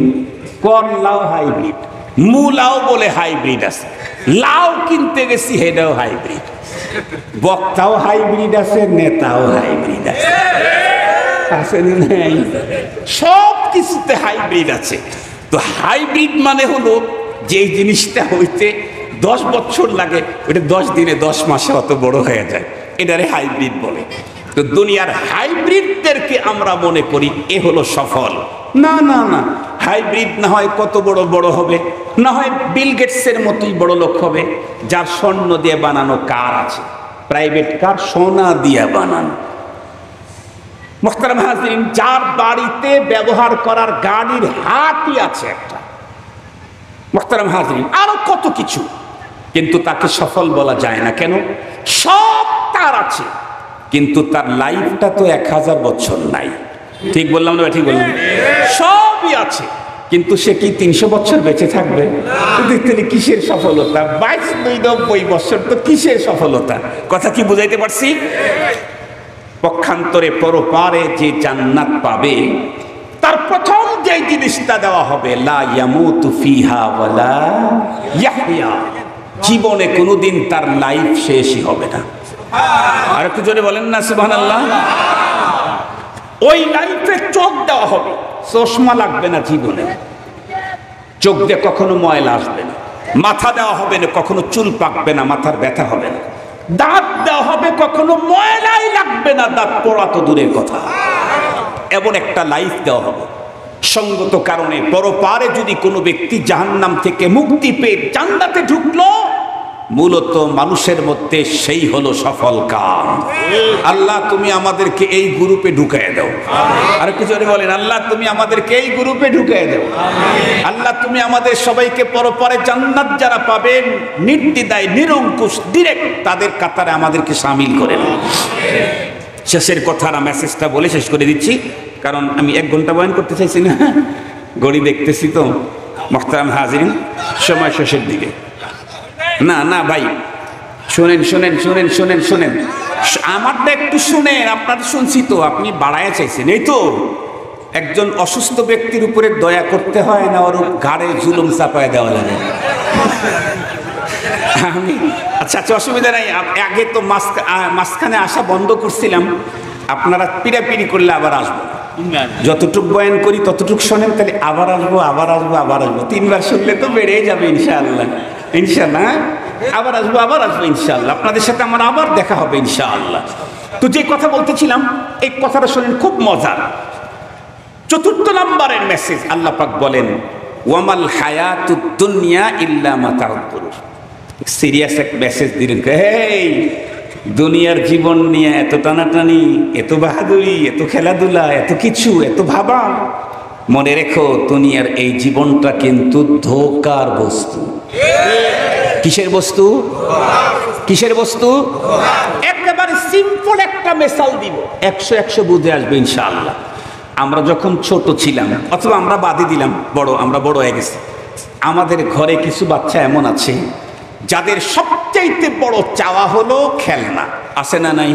করলাও হাইব্রিড, মূলাও বলে হাইব্রিড আছে, লাউ কিনতে গেছি হেটাও হাইব্রিড, বক্তাও হাইব্রিড আছে, নেতাও হাইব্রিড আছে, সব কিছুতে হাইব্রিড আছে। তো হাইব্রিড মানে হলো যে জিনিসটা হইতে 10 বছর লাগে, ওটা 10 দিনে 10 মাসে অত বড় হয়ে যায়, এটারে হাইব্রিড বলে। তো দুনিয়ার হাইব্রিডদেরকে আমরা মনে করি এ হলো সফল। না না না, হাইব্রিড না হয় কত বড় বড় হবে, না হয় বিল গেটসের মতোই বড় লোক হবে, যার স্বর্ণ দিয়ে বানানো কার আছে, প্রাইভেট কার সোনা দিয়ে বানানো। মুহতারাম হাজিরিন, যার বাড়িতে ব্যবহার করার গাড়ির হাটই আছে একটা। মুহতারাম হাজিরিন, আরো কত কিছু, কিন্তু তাকে সফল বলা যায় না। কেন? সব তার আছে, কিন্তু তার লাইফটা তো 1000 বছর নাই। ঠিক বললাম না? ঠিক বললাম। সবই আছে, কিন্তু সে কি 300 বছর বেঁচে থাকবে? তাহলে কিসের সফলতা? 22-90 বছর তো কিসের সফলতা? কথা কি বুঝাইতে পারছি? পক্ষান্তরে পরপারে যে জান্নাত পাবে, তার প্রথম যে জিনিসটা দেওয়া হবে লা ইয়ামুতু ফিহা ওয়ালা ইয়াহইয়া, জীবনে কোনোদিন তার লাইফ শেষই হবে না। আর একটু জোরে বলেন না সুবহানাল্লাহ। ওই লাইফে চোখ দেওয়া হবে, চশমা লাগবে না জীবনে, চোখ দিয়ে কখনো ময়লা আসবে না। মাথা দেওয়া হবে না, কখনো চুল পাকবে না, মাথার ব্যথা হবে না। দাঁত দেওয়া হবে, কখনো ময়লাই লাগবে না, দাঁত পড়া তো দূরের কথা। এমন একটা লাইফ দেওয়া হবে। সঙ্গত কারণে পরপারে যদি কোনো ব্যক্তি জাহান্নাম থেকে মুক্তি পেয়ে জান্নাতে ঢুকলো, মূলত মানুষের মধ্যে সেই হলো সফল কাম। আল্লাহ তুমি আমাদেরকে এই গ্রুপে ঢুকায় দাও। আর কিছু বলেন, আল্লাহ তুমি আমাদেরকে এই গ্রুপে ঢুকায় দাও। আল্লাহ তুমি আমাদের সবাইকে পরপরে জান্নাত যারা পাবেন নির্দ্বিধায় নিরঙ্কুশ ডিরেক্ট তাদের কাতারে আমাদেরকে শামিল করে নাও। শেষের কথা না, মেসেজটা বলে শেষ করে দিচ্ছি, কারণ আমি 1 ঘন্টা বয়ান করতে চাইছি না, ঘড়ি দেখতেছি তো। মুহতারাম হাজিরিন, সময় শেষের দিকে। না না ভাই, শোনেন শোনেন শোনেন শোনেন শোনেন, আমারটা একটু শুনেন। আপনার শুনছি তো, আপনি বাড়ায় চাইছেন। এই তো একজন অসুস্থ ব্যক্তির উপরে দয়া করতে হয় না, ওর ঘাড়ে জুলুম চাপায় দেওয়া লাগে। আমি আচ্ছা আচ্ছা, অসুবিধা নাই। আগে তো মাঝখানে আসা বন্ধ করছিলাম, আপনারা পিড়াপিড়ি করলে আবার আসবো। যতটুক বয়ান করি ততটুক শোনেন, তাহলে আবার আসবো আবার আসবো আবার আসবো। 3 বার শুনলে তো বেড়ে যাবে ইনশাআল্লাহ। ইনশাআল্লাহ আবার আসবো ইনশাআল্লাহ। আপনাদের সাথে আমার আবার দেখা হবে ইনশাআল্লাহ। তো যে কথা বলতেছিলাম, এই কথাটা শোনেন, খুব মজার। 4 নম্বরের মেসেজ, আল্লাহ পাক বলেন ওয়ামাল হায়াতুদ দুনিয়া ইল্লা মাতাউল গুরুর। সিরিয়াস এক মেসেজ দিলেন। এই দুনিয়ার জীবন নিয়ে এত টানাটানি, এত বাহাদুরি, এত খেলাধুলা, এত কিছু, এত ভাবা, মনে রেখো দুনিয়ার এই জীবনটা কিন্তু ধোঁকার বস্তু। কিসের বস্তু? কিসের বস্তু? একেবারে সিম্পল একটা মেসাল দিব, 100 বুঝে আসবে ইনশাআল্লাহ। আমরা যখন ছোট ছিলাম, অথবা আমরা বাদই দিলাম, আমরা বড় হয়ে গেছি, আমাদের ঘরে কিছু বাচ্চা এমন আছে যাদের সবচাইতে বড় চাওয়া হলো খেলনা। আছে না নাই?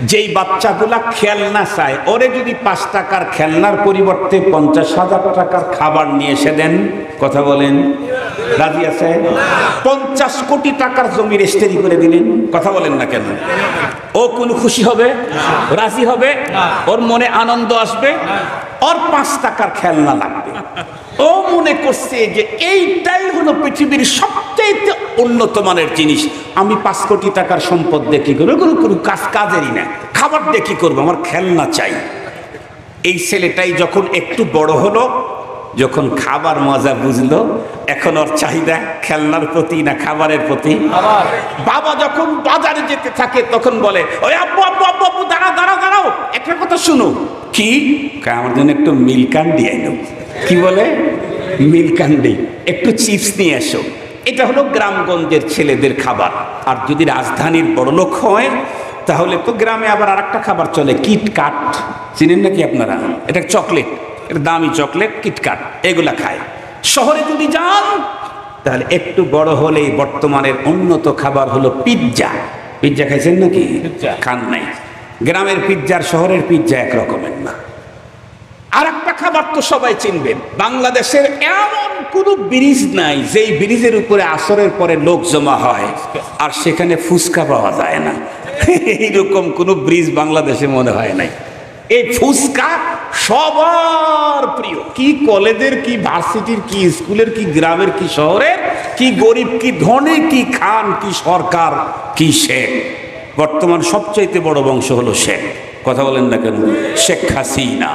যেই বাচ্চাগুলা খেলনা চায়, ওরে যদি 5 টাকার খেলনার পরিবর্তে 50,000 টাকার খাবার নিয়ে এসে দেন, কথা বলেন, রাজি আছে? 50 কোটি টাকার জমি রেজিস্ট্রি করে দিলেন, কথা বলেন না কেন? ও কোন খুশি হবে? রাজি হবে? ওর মনে আনন্দ আসবে? ওর 5 টাকার খেলনা লাগবে। ও মনে করছে যে এইটাই হলো পৃথিবীর সবচেয়ে উন্নত মানের জিনিস। আমি 5 কোটি টাকার সম্পদ দিয়ে কি করবো? কোনো কাজেরই না। খাবার দিয়ে কি করবো? আমার খেলনা চাই। এই ছেলেটাই যখন একটু বড় হলো, যখন খাবার মজা বুঝলো, এখন ওর চাহিদা খেলনার প্রতি না খাবারের প্রতি? বাবা যখন বাজারে যেতে থাকে তখন বলে, ওই আব্বু আব্বু আব্বু আব্বু দাঁড়াও দাঁড়াও দাঁড়াও, একটা কথা শুনো। কি? আমার জন্য একটু মিল্ক ক্যান্ডি আইনো। কি বলে? মিল্ক ক্যান্ডি, একটু চিপস নিয়ে এসো। এটা হলো গ্রামগঞ্জের ছেলেদের খাবার। আর যদি রাজধানীর বড়লোক হয় তাহলে তো গ্রামে আবার আরেকটা খাবার চলে, কিটকাট। চিনেন নাকি আপনারা? এটা চকলেট, এটা দামি চকলেট, কিটকাট, এগুলা খায়। শহরে যদি যান তাহলে একটু বড় হলেই বর্তমানের উন্নত খাবার হলো পিৎজা। পিৎজা খাইছেন নাকি? খান নাই। গ্রামের পিৎজা আর শহরের পিৎজা এক রকমের না। আর একটা খাবার তো সবাই চিনবেন, বাংলাদেশের এমন কোন ব্রিজ নাই যেই ব্রিজের উপরে আসরের পরে লোক জমা হয় আর সেখানে ফুচকা পাওয়া যায় না। এইরকম কোন ব্রিজ বাংলাদেশে মনে হয় নাই। এই ফুচকা সবার প্রিয়। কি কলেজের, কি ভার্সিটির, কি স্কুলের, কি গ্রামের, কি শহরের, কি গরিব, কি ধনী, কি খান, কি সরকার, কি শেখ। বর্তমান সবচাইতে বড় বংশ হলো শেখ। কথা বলেন না কেন? শেখ হাসিনা।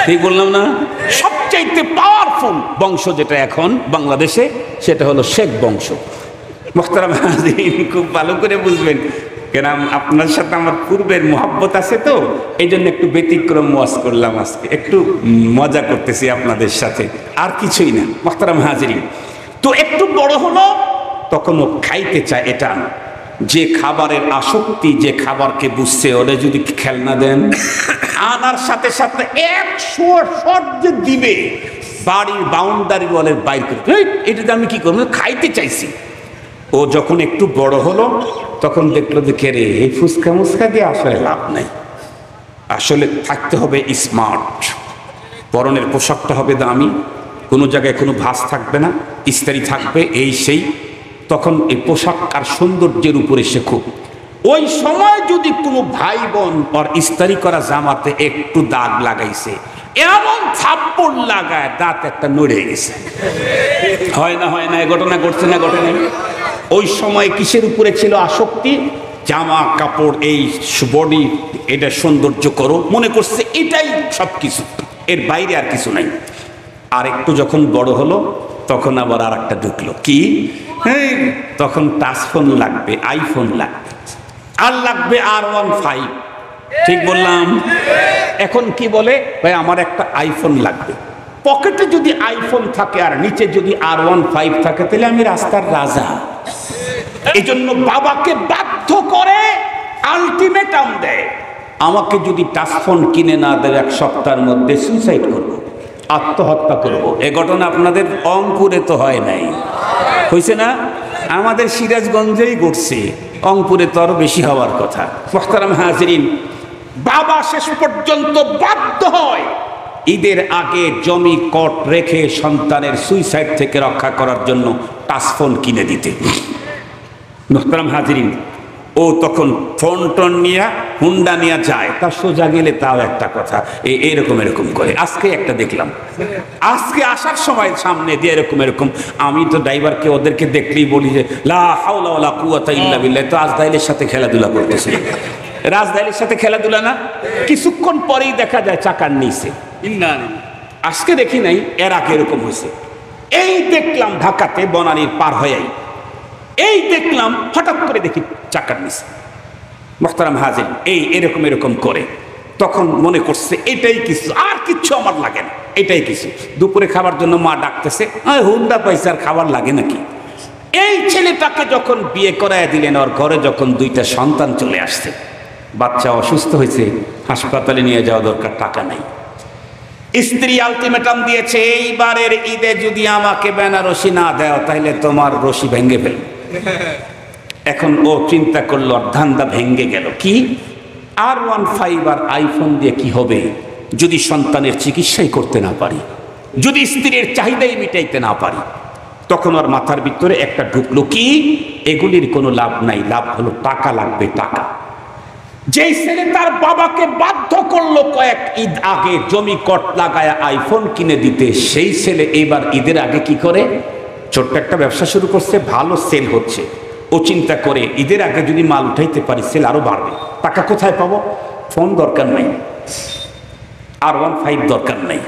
ঠিক বললাম না? সবচাইতে পাওয়ারফুল বংশ যেটা এখন বাংলাদেশে, সেটা হলো শেখ বংশ। মোহতারাম হাজিরিন, খুব ভালো করে বুঝবেন, কেন আপনার সাথে আমার পূর্বের মোহাব্বত আছে তো, এই জন্য একটু ব্যতিক্রম ওয়াজ করলাম আজকে, একটু মজা করতেছি আপনাদের সাথে, আর কিছুই না। মোহতারাম হাজিরিন, তো একটু বড় হলো তখন ও খাইতে চায় এটা। যে খাবারের আসক্তি, যে খাবারকে বুঝছে, ওরা যদি খেলনা দেন, আনার সাথে সাথে 100 শট যে দিবে বাড়ির বাউন্ডারি ওয়ালের বাইর করে, এটাতে আমি কি করবো? খাইতে চাইছি। ও যখন একটু বড় হলো তখন দেখলো যে কে রে, এই ফুচকা মুচকা দিয়ে আসলে লাভ নাই, আসলে থাকতে হবে স্মার্ট, পরনের পোশাকটা হবে দামি, কোনো জায়গায় কোনো ভাঁজ থাকবে না, ইস্তারি থাকবে, এই সেই। তখন এই পোশাক আর সৌন্দর্যের উপরে সে খুব। ওই সময় যদি কোনো ভাই বোন আর ইস্তারি করা জামাতে একটু দাগ লাগাইছে, এমন থাপ্পড় লাগায় দাঁত একটা নড়ে গেছে। হয় না? হয় না? এ ঘটনা ঘটছে না? ঘটে না? ওই সময় কিসের উপরে ছিল আসক্তি? জামা কাপড়, এই বডি, এটা সৌন্দর্য করো, মনে করছে এটাই সব কিছু, এর বাইরে আর কিছু নাই। আর একটু যখন বড় হলো তখন আবার আর একটা ঢুকলো, কি? হ্যাঁ, তখন টাচ ফোন লাগবে, আইফোন লাগবে, আর লাগবে R15। ঠিক বললাম? এখন কি বলে, ভাই আমার একটা আইফোন লাগবে। পকেটে যদি আইফোন থাকে আর নিচে যদি R15 থাকে, তাহলে আমি রাস্তার রাজা। এই জন্য বাবাকে বাধ্য করে আলটিমেটাম দেয়, আমাকে যদি টাচ ফোন কিনে না দেয় 1 সপ্তাহের মধ্যে সুইসাইড করবো, আত্মহত্যা করব। এ ঘটনা আপনাদের রংপুরে তো হয় নাই, হয়েছে না? আমাদের সিরাজগঞ্জেই ঘটছে, রংপুরে তো আরো বেশি হওয়ার কথা। মোহতারাম হাজিরিন, বাবা শেষ পর্যন্ত বাধ্য হয় ঈদের আগে জমি কট রেখে সন্তানের সুইসাইড থেকে রক্ষা করার জন্য টাচ ফোন কিনে দিতে। মোহতারাম হাজিরিন, ও তখন ফোন টোন নিয়ে হুন্ডা নিয়ে যায়, তা সোজা গেলে তাও একটা কথা, এরকম এরকম করে। আজকে একটা দেখলাম, আজকে আসার সময় সামনে দিয়ে এরকম। আমি তো ড্রাইভারকে ওদেরকে দেখলেই বলি যে লা হাওলা ওয়ালা কুওয়াতা ইল্লা বিল্লাহ। তো রাজদাইলের সাথে খেলাধুলা করতেছে। রাজদাইলের সাথে খেলাধুলা না, কিছুক্ষণ পরেই দেখা যায় চাকার নিচে। আজকে দেখি নাই, এর আগে এরকম হয়েছে। এই দেখলাম ঢাকাতে বনানীর পার হয়েই, এই দেখলাম হঠাৎ করে দেখি চাকার নিচে। মোহতারাম হাজির, এরকম করে তখন মনে করছে এটাই কিছু, আর কিচ্ছু আমার লাগে না, এটাই কিছু। দুপুরে খাবার জন্য মা ডাকতেছে, হুন্ডা পাইছে, আর খাবার লাগে নাকি? এই ছেলেটাকে যখন বিয়ে করায় দিলেন, ওর ঘরে যখন 2টা সন্তান চলে আসছে, বাচ্চা অসুস্থ হয়েছে, হাসপাতালে নিয়ে যাওয়া দরকার, টাকা নাই। স্ত্রী আলটিমেটাম দিয়েছে, এইবারের ঈদে যদি আমাকে বেনারসি না দেও তাহলে তোমার রশি ভেঙে ফেলবে। এখন ও চিন্তা করলো, ধান্দা ভেঙে গেল। কি R15 আর আইফোন দিয়ে কি হবে যদি সন্তানের চিকিৎসাই করতে না পারি, যদি স্ত্রীর চাহিদাই মিটাইতে না পারি? তখন ওর মাথার ভিতরে একটা ঢুকলো, কি এগুলির কোনো লাভ নাই, লাভ হলো টাকা লাগবে, টাকা। যেই ছেলে তার বাবাকে বাধ্য করলো কয়েক ঈদ আগে জমি কট লাগায় আইফোন কিনে দিতে, সেই ছেলে এবার ঈদের আগে কি করে, ছোট্ট একটা ব্যবসা শুরু করছে, ভালো সেল হচ্ছে। ও চিন্তা করে ঈদের আগে যদি মাল উঠাইতে পারি সেল আরো বাড়বে। টাকা কোথায় পাবো? ফোন দরকার নাই, R15 দরকার নাই,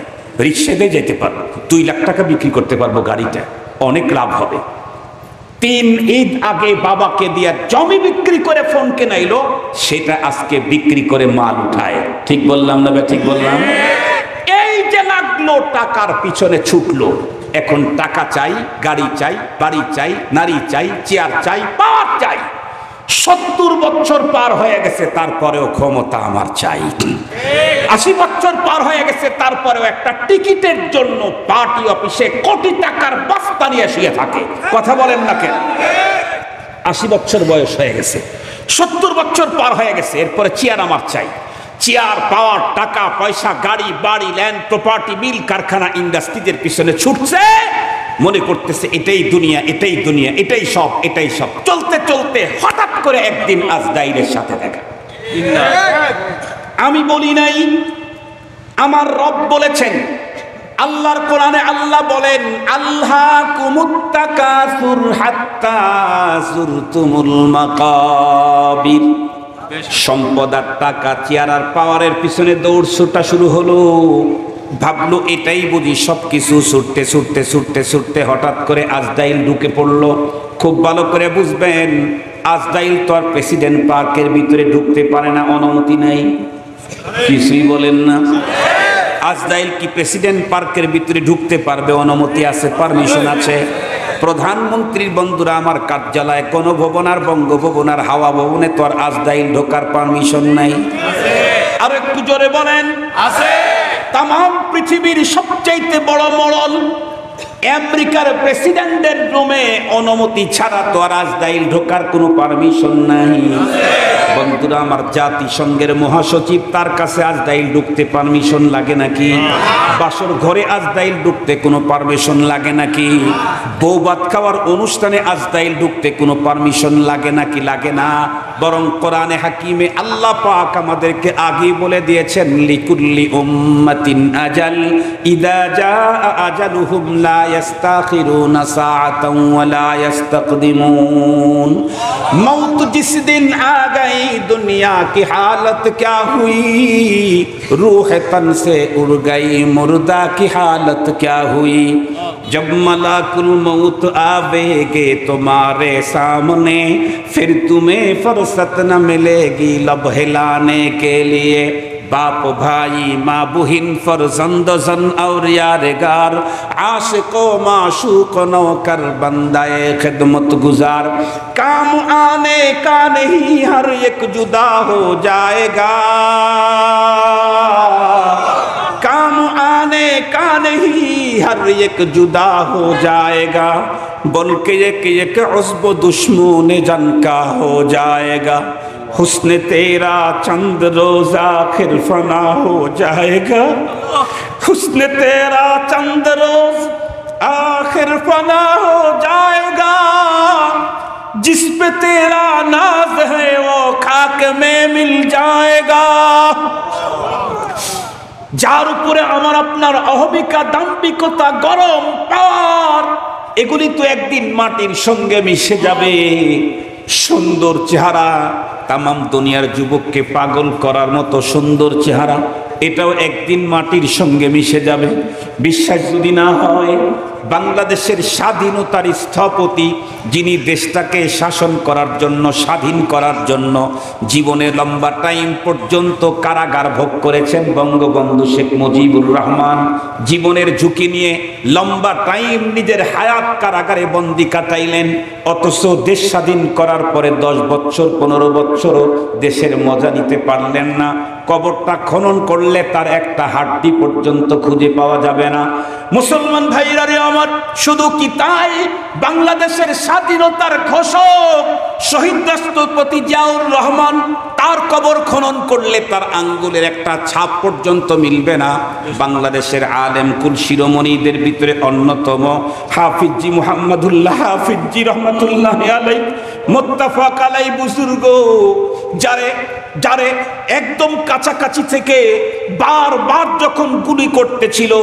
রিক্সা দিয়ে যেতে পারবো, 2 লাখ টাকা বিক্রি করতে পারবো গাড়িটা, অনেক লাভ হবে। 3 ঈদ আগে বাবাকে দিয়া জমি বিক্রি করে ফোন কেনাইলো, সেটা আজকে বিক্রি করে মাল উঠায়। ঠিক বললাম না? ঠিক বললাম। এই যে লাগলো, টাকার পিছনে ছুটলো। এখন টাকা চাই, গাড়ি চাই, বাড়ি চাই, নারী চাই, চেয়ার চাই, পাওয়ার চাই। 70 বছর পার হয়ে গেছে, তারপরেও ক্ষমতা আমার চাই। 80 বছর পার হয়ে গেছে, তারপরেও একটা টিকিটের জন্য পার্টি অফিসে কোটি টাকার বস্তা নিয়ে শুয়ে থাকে। কথা বলেন না কেন? 80 বছর বয়স হয়ে গেছে, 70 বছর পার হয়ে গেছে, এরপরে চেয়ার আমার চাই। চেয়ার, পাওয়ার, টাকা পয়সা, গাড়ি বাড়ি, ল্যান্ড প্রপার্টি, মিল কারখানা, ইন্ডাস্ট্রিদের পিছনে ছুটছে, মনে করতেছে এটাই দুনিয়া, এটাই দুনিয়া, এটাই সব, এটাই সব। চলতে চলতে হঠাৎ করে একদিন আজরাইলের সাথে দেখা। আমি বলি নাই, আমার রব বলেছেন। আল্লাহর কোরআনে আল্লাহ বলেন, আল্লাহকুমুত তাকাসুর হাত্তা যুরতুমুল মাকাবির। সম্পদ আর টাকা, চেয়ার আর পাওয়ারের পিছনে দৌড় ছোটা শুরু হলো। ভাবলো এটাই বুঝি সবকিছু। ছুটতে ছুটতে ছুটতে ছুটতে হঠাৎ করে আজরাইল ঢুকে পড়লো। খুব ভালো করে বুঝবেন, আজরাইল তো আর প্রেসিডেন্ট পার্কের ভিতরে ঢুকতে পারে না, অনুমতি নাই। কিছুই বলেন না। আজরাইল কি প্রেসিডেন্ট পার্কের ভিতরে ঢুকতে পারবে? অনুমতি আছে, পারমিশন আছে। প্রধানমন্ত্রীর বন্ধুরা আমার, কার্যালয়ে কোন ভবন আর বঙ্গভবন আর হাওয়া ভবনে তো আর আজরাইল ঢোকার পারমিশন নাই। আর একটু জোরে বলেন, আছে। তাম পৃথিবীর সবচাইতে বড় মডেল আমেরিকার প্রেসিডেন্টের রুমে অনুমতি ছাড়া তো আর আজরাইল ঢোকার কোনো পারমিশন নাই। বন্ধুরা আমার, জাতিসংঘের মহাসচিব, তার কাছে আজরাইল ঢুকতে পারমিশন লাগে নাকি? বাসর ঘরে আজরাইল ঢুকতে কোনো পারমিশন লাগে নাকি? বউ ভাত খাওয়ার অনুষ্ঠানে আজরাইল ঢুকতে কোনো পারমিশন লাগে নাকি? লাগে না। বরং কোরআনে হাকিমে আল্লাহ পাক আমাদেরকে আগেই বলে দিয়েছেন, লিকুল্লি উম্মাতিন আজাল ইদা জাআ আজালুহুম লা ইস্তাখিরুনা সাআতান ওয়া লা ইস্তাকদিমুন। মौत जिस दिन आ गई दुनिया की हालत क्या हुई, रूह तन से उड़ गई मुर्दा की हालत क्या हुई। जब मलाकुल मौत आवेगे तुम्हारे सामने, फिर तुम्हें फुर्सत न मिलेगी लब हिलाने के लिए। बाप भाई माँ बुहिन फरजंद जन और यारगार, आशिको माशूक नौकर बंदाए खिदमत गुजार, काम आने का नहीं हर एक जुदा हो जाएगा, काम आने का नहीं हर एक जुदा हो जाएगा, बोल के एक उस्ब दुश्मन जन का हो जाएगा। हुस्न तेरा चंद रोज आखिर फना हो जाएगा, हुस्न तेरा चंद रोज आखिर फना हो जाएगा, जिस पे तेरा नाज है वो खाक में मिल जाएगा। যার উপরে আমার আপনার অহমিকা, দাম্ভিকতা, গরম, পাওয়ার, এগুলি তো একদিন মাটির সঙ্গে মিশে যাবে। সুন্দর চেহারা, তামাম দুনিয়ার যুবককে পাগল করার মতো সুন্দর চেহারা, এটাও একদিন মাটির সঙ্গে মিশে যাবে। বিশ্বাস যদি না হয় বাংলাদেশের স্বাধীনতার স্থপতি, যিনি দেশটাকে শাসন করার জন্য, স্বাধীন করার জন্য জীবনে লম্বা টাইম পর্যন্ত কারাগার ভোগ করেছেন বঙ্গবন্ধু শেখ মুজিবুর রহমান। জীবনের ঝুঁকি নিয়ে লম্বা টাইম নিজের হায়াত কারাগারে বন্দি কাটাইলেন, অথচ দেশ স্বাধীন করার পরে 10 বছর 15 বছরও দেশের মজা নিতে পারলেন না। কবরটা খনন করলে তার একটা হাড্ডি পর্যন্ত খুঁজে পাওয়া যাবে না। মুসলমান ভাইরা রে আমার, শুধু কি তাই, বাংলাদেশের স্বাধীনতার ঘোষক শহীদ রাষ্ট্রপতি জিয়াউর রহমান, তার কবর খনন করলে তার আঙ্গুলের একটা ছাপ পর্যন্ত মিলবে না। বাংলাদেশের আলেম কুল শিরোমণিদের ভিতরে অন্যতম হাফিজি মুহাম্মদুল্লাহ হাফিজি রহমাতুল্লাহ আলাইহি, মুত্তাফাক আলাই বুজুর্গ, যারে একদম কাছাকাছি থেকে বারবার যখন গুলি করতেছিল,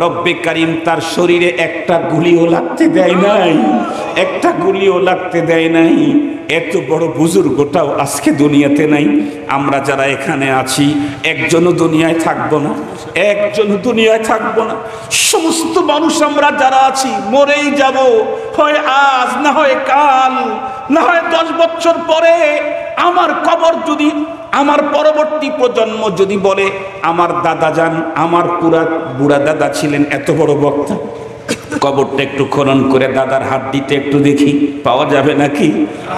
রব্বে কারিম তার শরীরে একটা গুলিও লাগতে দেয় নাই, একটা গুলিও লাগতে দেয় নাই। এত বড় বুজুর্গটাও আজকে দুনিয়াতে নাই। আমরা যারা এখানে আছি একজনও দুনিয়ায় থাকবো না, একজনও দুনিয়ায় থাকবো না। সমস্ত মানুষ আমরা যারা আছি মরেই যাব, হয় আজ, না হয় কাল, না হয় 10 বছর পরে। আমার কবর যদি, আমার পরবর্তী প্রজন্ম যদি বলে আমার দাদা যান, আমার বুড়া দাদা ছিলেন এত বড় বক্তা, কবরটা একটু খনন করে দাদার হাড্ডিতে একটু দেখি, পাওয়া যাবে নাকি?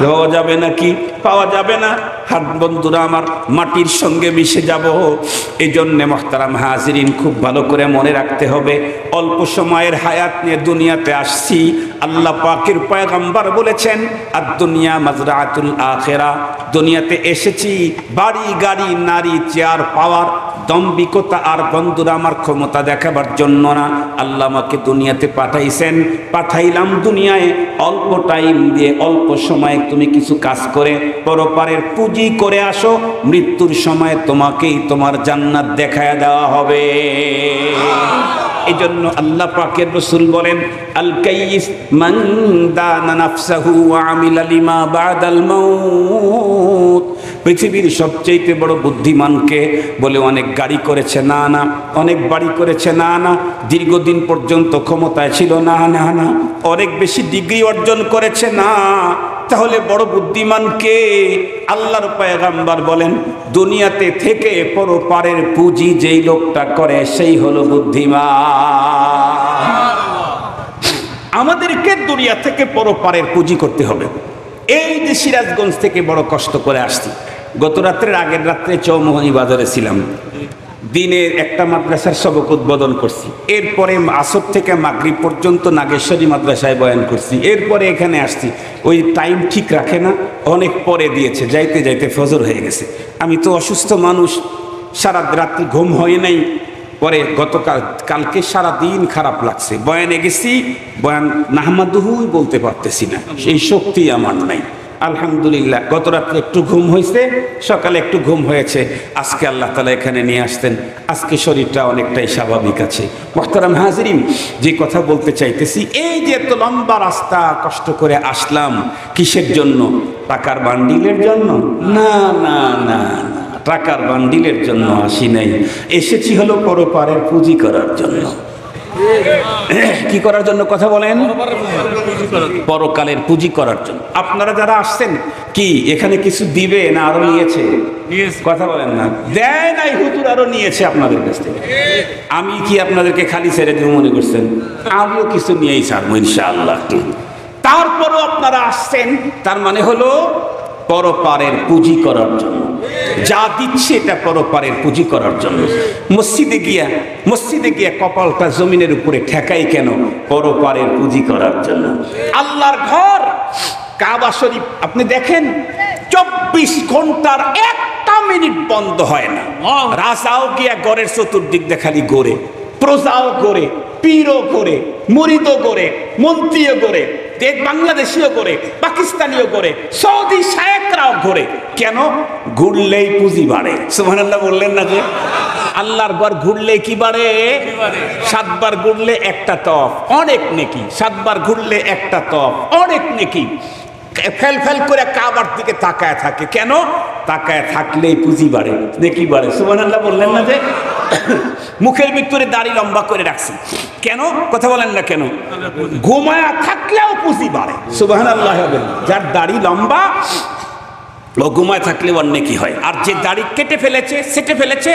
পাওয়া যাবে নাকি? পাওয়া যাবে না। হাত বন্ধুরা আমার, মাটির সঙ্গে মিশে যাব। এই জন্যে মুহতারাম হাজিরিন, খুব ভালো করে মনে রাখতে হবে, অল্প সময়ের হায়াত নিয়ে দুনিয়াতে আসছি। আল্লাহ পাকের পয়গম্বর বলেছেন, আদ-দুনিয়া মাজরাআতুল আখিরা, দুনিয়াতে এসেছি বাড়ি গাড়ি নারী চেয়ার পাওয়ার দম্ভিকতা আর বন্ধুরা আমার ক্ষমতা দেখাবার জন্য না। আল্লাহ আমাকে দুনিয়াতে পাঠাইছেন, পাঠাইলাম দুনিয়ায় অল্প টাইম দিয়ে, অল্প সময়ে তুমি কিছু কাজ করে পরপারের পুঁজি করে আসো, মৃত্যুর সময় তোমাকেই তোমার জান্নাত দেখায়া দেওয়া হবে। এই জন্য আল্লাহ পাকের রাসূল বলেন, আল কাইয়িস মান দানা নাফসাহু ওয়া আমিলা লিমা বাদাল মাউত। পৃথিবীর সবচেয়ে বড় বুদ্ধিমানকে বলে অনেক গাড়ি করেছে, না না, অনেক বাড়ি করেছে, না না, দীর্ঘদিন পর্যন্ত ক্ষমতায় ছিল, না না না, অনেক বেশি ডিগ্রি অর্জন করেছে, না। তাহলে বড় বুদ্ধিমান কে? আল্লাহর পয়গম্বর বলেন, দুনিয়াতে থেকে পরপারের পুঁজি যেই লোকটা করে সেই হলো বুদ্ধিমান। আমাদেরকে দুনিয়া থেকে পরপারের পুঁজি করতে হবে। এই যে সিরাজগঞ্জ থেকে বড় কষ্ট করে আসছি, গত রাত্রের আগের রাত্রে চৌমোহনী বাজারে ছিলাম, দিনের একটা মাদ্রাসার সবক উদ্বোধন করছি, এরপরে আসর থেকে মাগরিব পর্যন্ত নাগেশ্বরী মাদ্রাসায় বয়ান করছি, এরপরে এখানে আসছি। ওই টাইম ঠিক রাখে না, অনেক পরে দিয়েছে, যাইতে যাইতে ফজর হয়ে গেছে। আমি তো অসুস্থ মানুষ, সারা রাত্রি ঘুম হয় নাই। পরে কালকে সারা দিন খারাপ লাগছে, বয়ানে গেছি, বয়ান নাহমাদুহুই বলতে পারতেছি না, সেই শক্তি আমার নাই। আলহামদুলিল্লাহ, গত রাত্রে একটু ঘুম হয়েছে, সকালে একটু ঘুম হয়েছে। আজকে আল্লাহ তাআলা এখানে নিয়ে আসতেন, আজকে শরীরটা অনেকটাই স্বাভাবিক আছে। মুহতারাম হাজিরিন, যে কথা বলতে চাইতেছি, এই যে এত লম্বা রাস্তা কষ্ট করে আসলাম, কিসের জন্য? টাকার বান্ডিলের জন্য? না না না, টাকার বান্ডিলের জন্য আসি নাই, এসেছি হলো পরপারের পুঁজি করার জন্য। কি করার জন্য? কথা বলেন। পরকালের পুঁজি করার জন্য। আপনারা যারা আসছেন, কি এখানে কিছু দিবে না আরো নিয়েছে? কথা বলেন না। দেয় নাই, হুজুর আরো নিয়েছে আপনাদের কাছ থেকে। আমি কি আপনাদেরকে খালি ছেড়ে দেব মনে করছেন? আমিও কিছু নিয়েই ছাড়বো ইনশাআল্লাহ। তারপরও আপনারা আসছেন, তার মানে হলো পরপারের পুঁজি করার জন্য। যা দিচ্ছে এটা পরপারের পুঁজি করার জন্য। মসজিদে গিয়া কপালটা জমিনের উপরে ঠেকাই কেন? পরপারের পুঁজি করার জন্য। আল্লাহর ঘর কাবা শরীফ আপনি দেখেন, 24 ঘন্টার একটা মিনিট বন্ধ হয় না। রাজাও গিয়া ঘরের চতুর্দিক দেখালি গড়ে, প্রজাও করে, পীরও করে, মুরিদও করে, মন্ত্রীও করে, বাংলাদেশিও করে, পাকিস্তানিও করে, সৌদি শায়েকরাও করে। কেন? ঘুরলেই পুঁজি বাড়ে। সুবহানাল্লাহ বললেন না যে? আল্লাহর ঘর ঘুরলে কি বাড়ে? 7 বার ঘুরলে একটা তফ, অনেক নেকি। 7 বার ঘুরলে একটা তফ, অনেক নেকি। ফেল ফেল করে কাবার দিকে তাকায় থাকে। কেন? তাকায় থাকলেই পুঁজি বাড়ে, নেকি বাড়ে। সুবহানাল্লাহ বললেন না যে? মুখের ভিতরে দাড়ি লম্বা করে রাখছি। কেন? কথা বলেন না কেন? ঘুমায়া থাকলেও পুঁজি বাড়ে। সুবহানাল্লাহ। যার দাড়ি লম্বা ও ঘুমায় থাকলে অন্য কি হয়, আর যে দাড়ি কেটে ফেলেছে সেটে ফেলেছে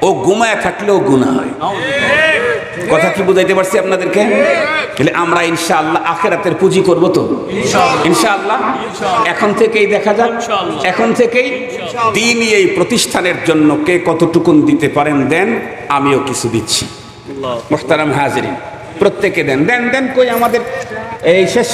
ও ঘুমায় থাকলেও গুনাহ হয়। কথা কি বুঝাইতে পারছি আপনাদেরকে? তাহলে আমরা ইনশাআল্লাহ আখিরাতের পুঁজি করব তো ইনশাআল্লাহ। এখন থেকেই দেখা যাক, এখন থেকেই দ্বীনি এই প্রতিষ্ঠানের জন্য কে কতটুকুন দিতে পারেন দেন, আমিও কিছু দিচ্ছি। মুহতারাম হাজিরিন, প্রত্যেকে দেন দেন দেন। কই আমাদের এই শেষ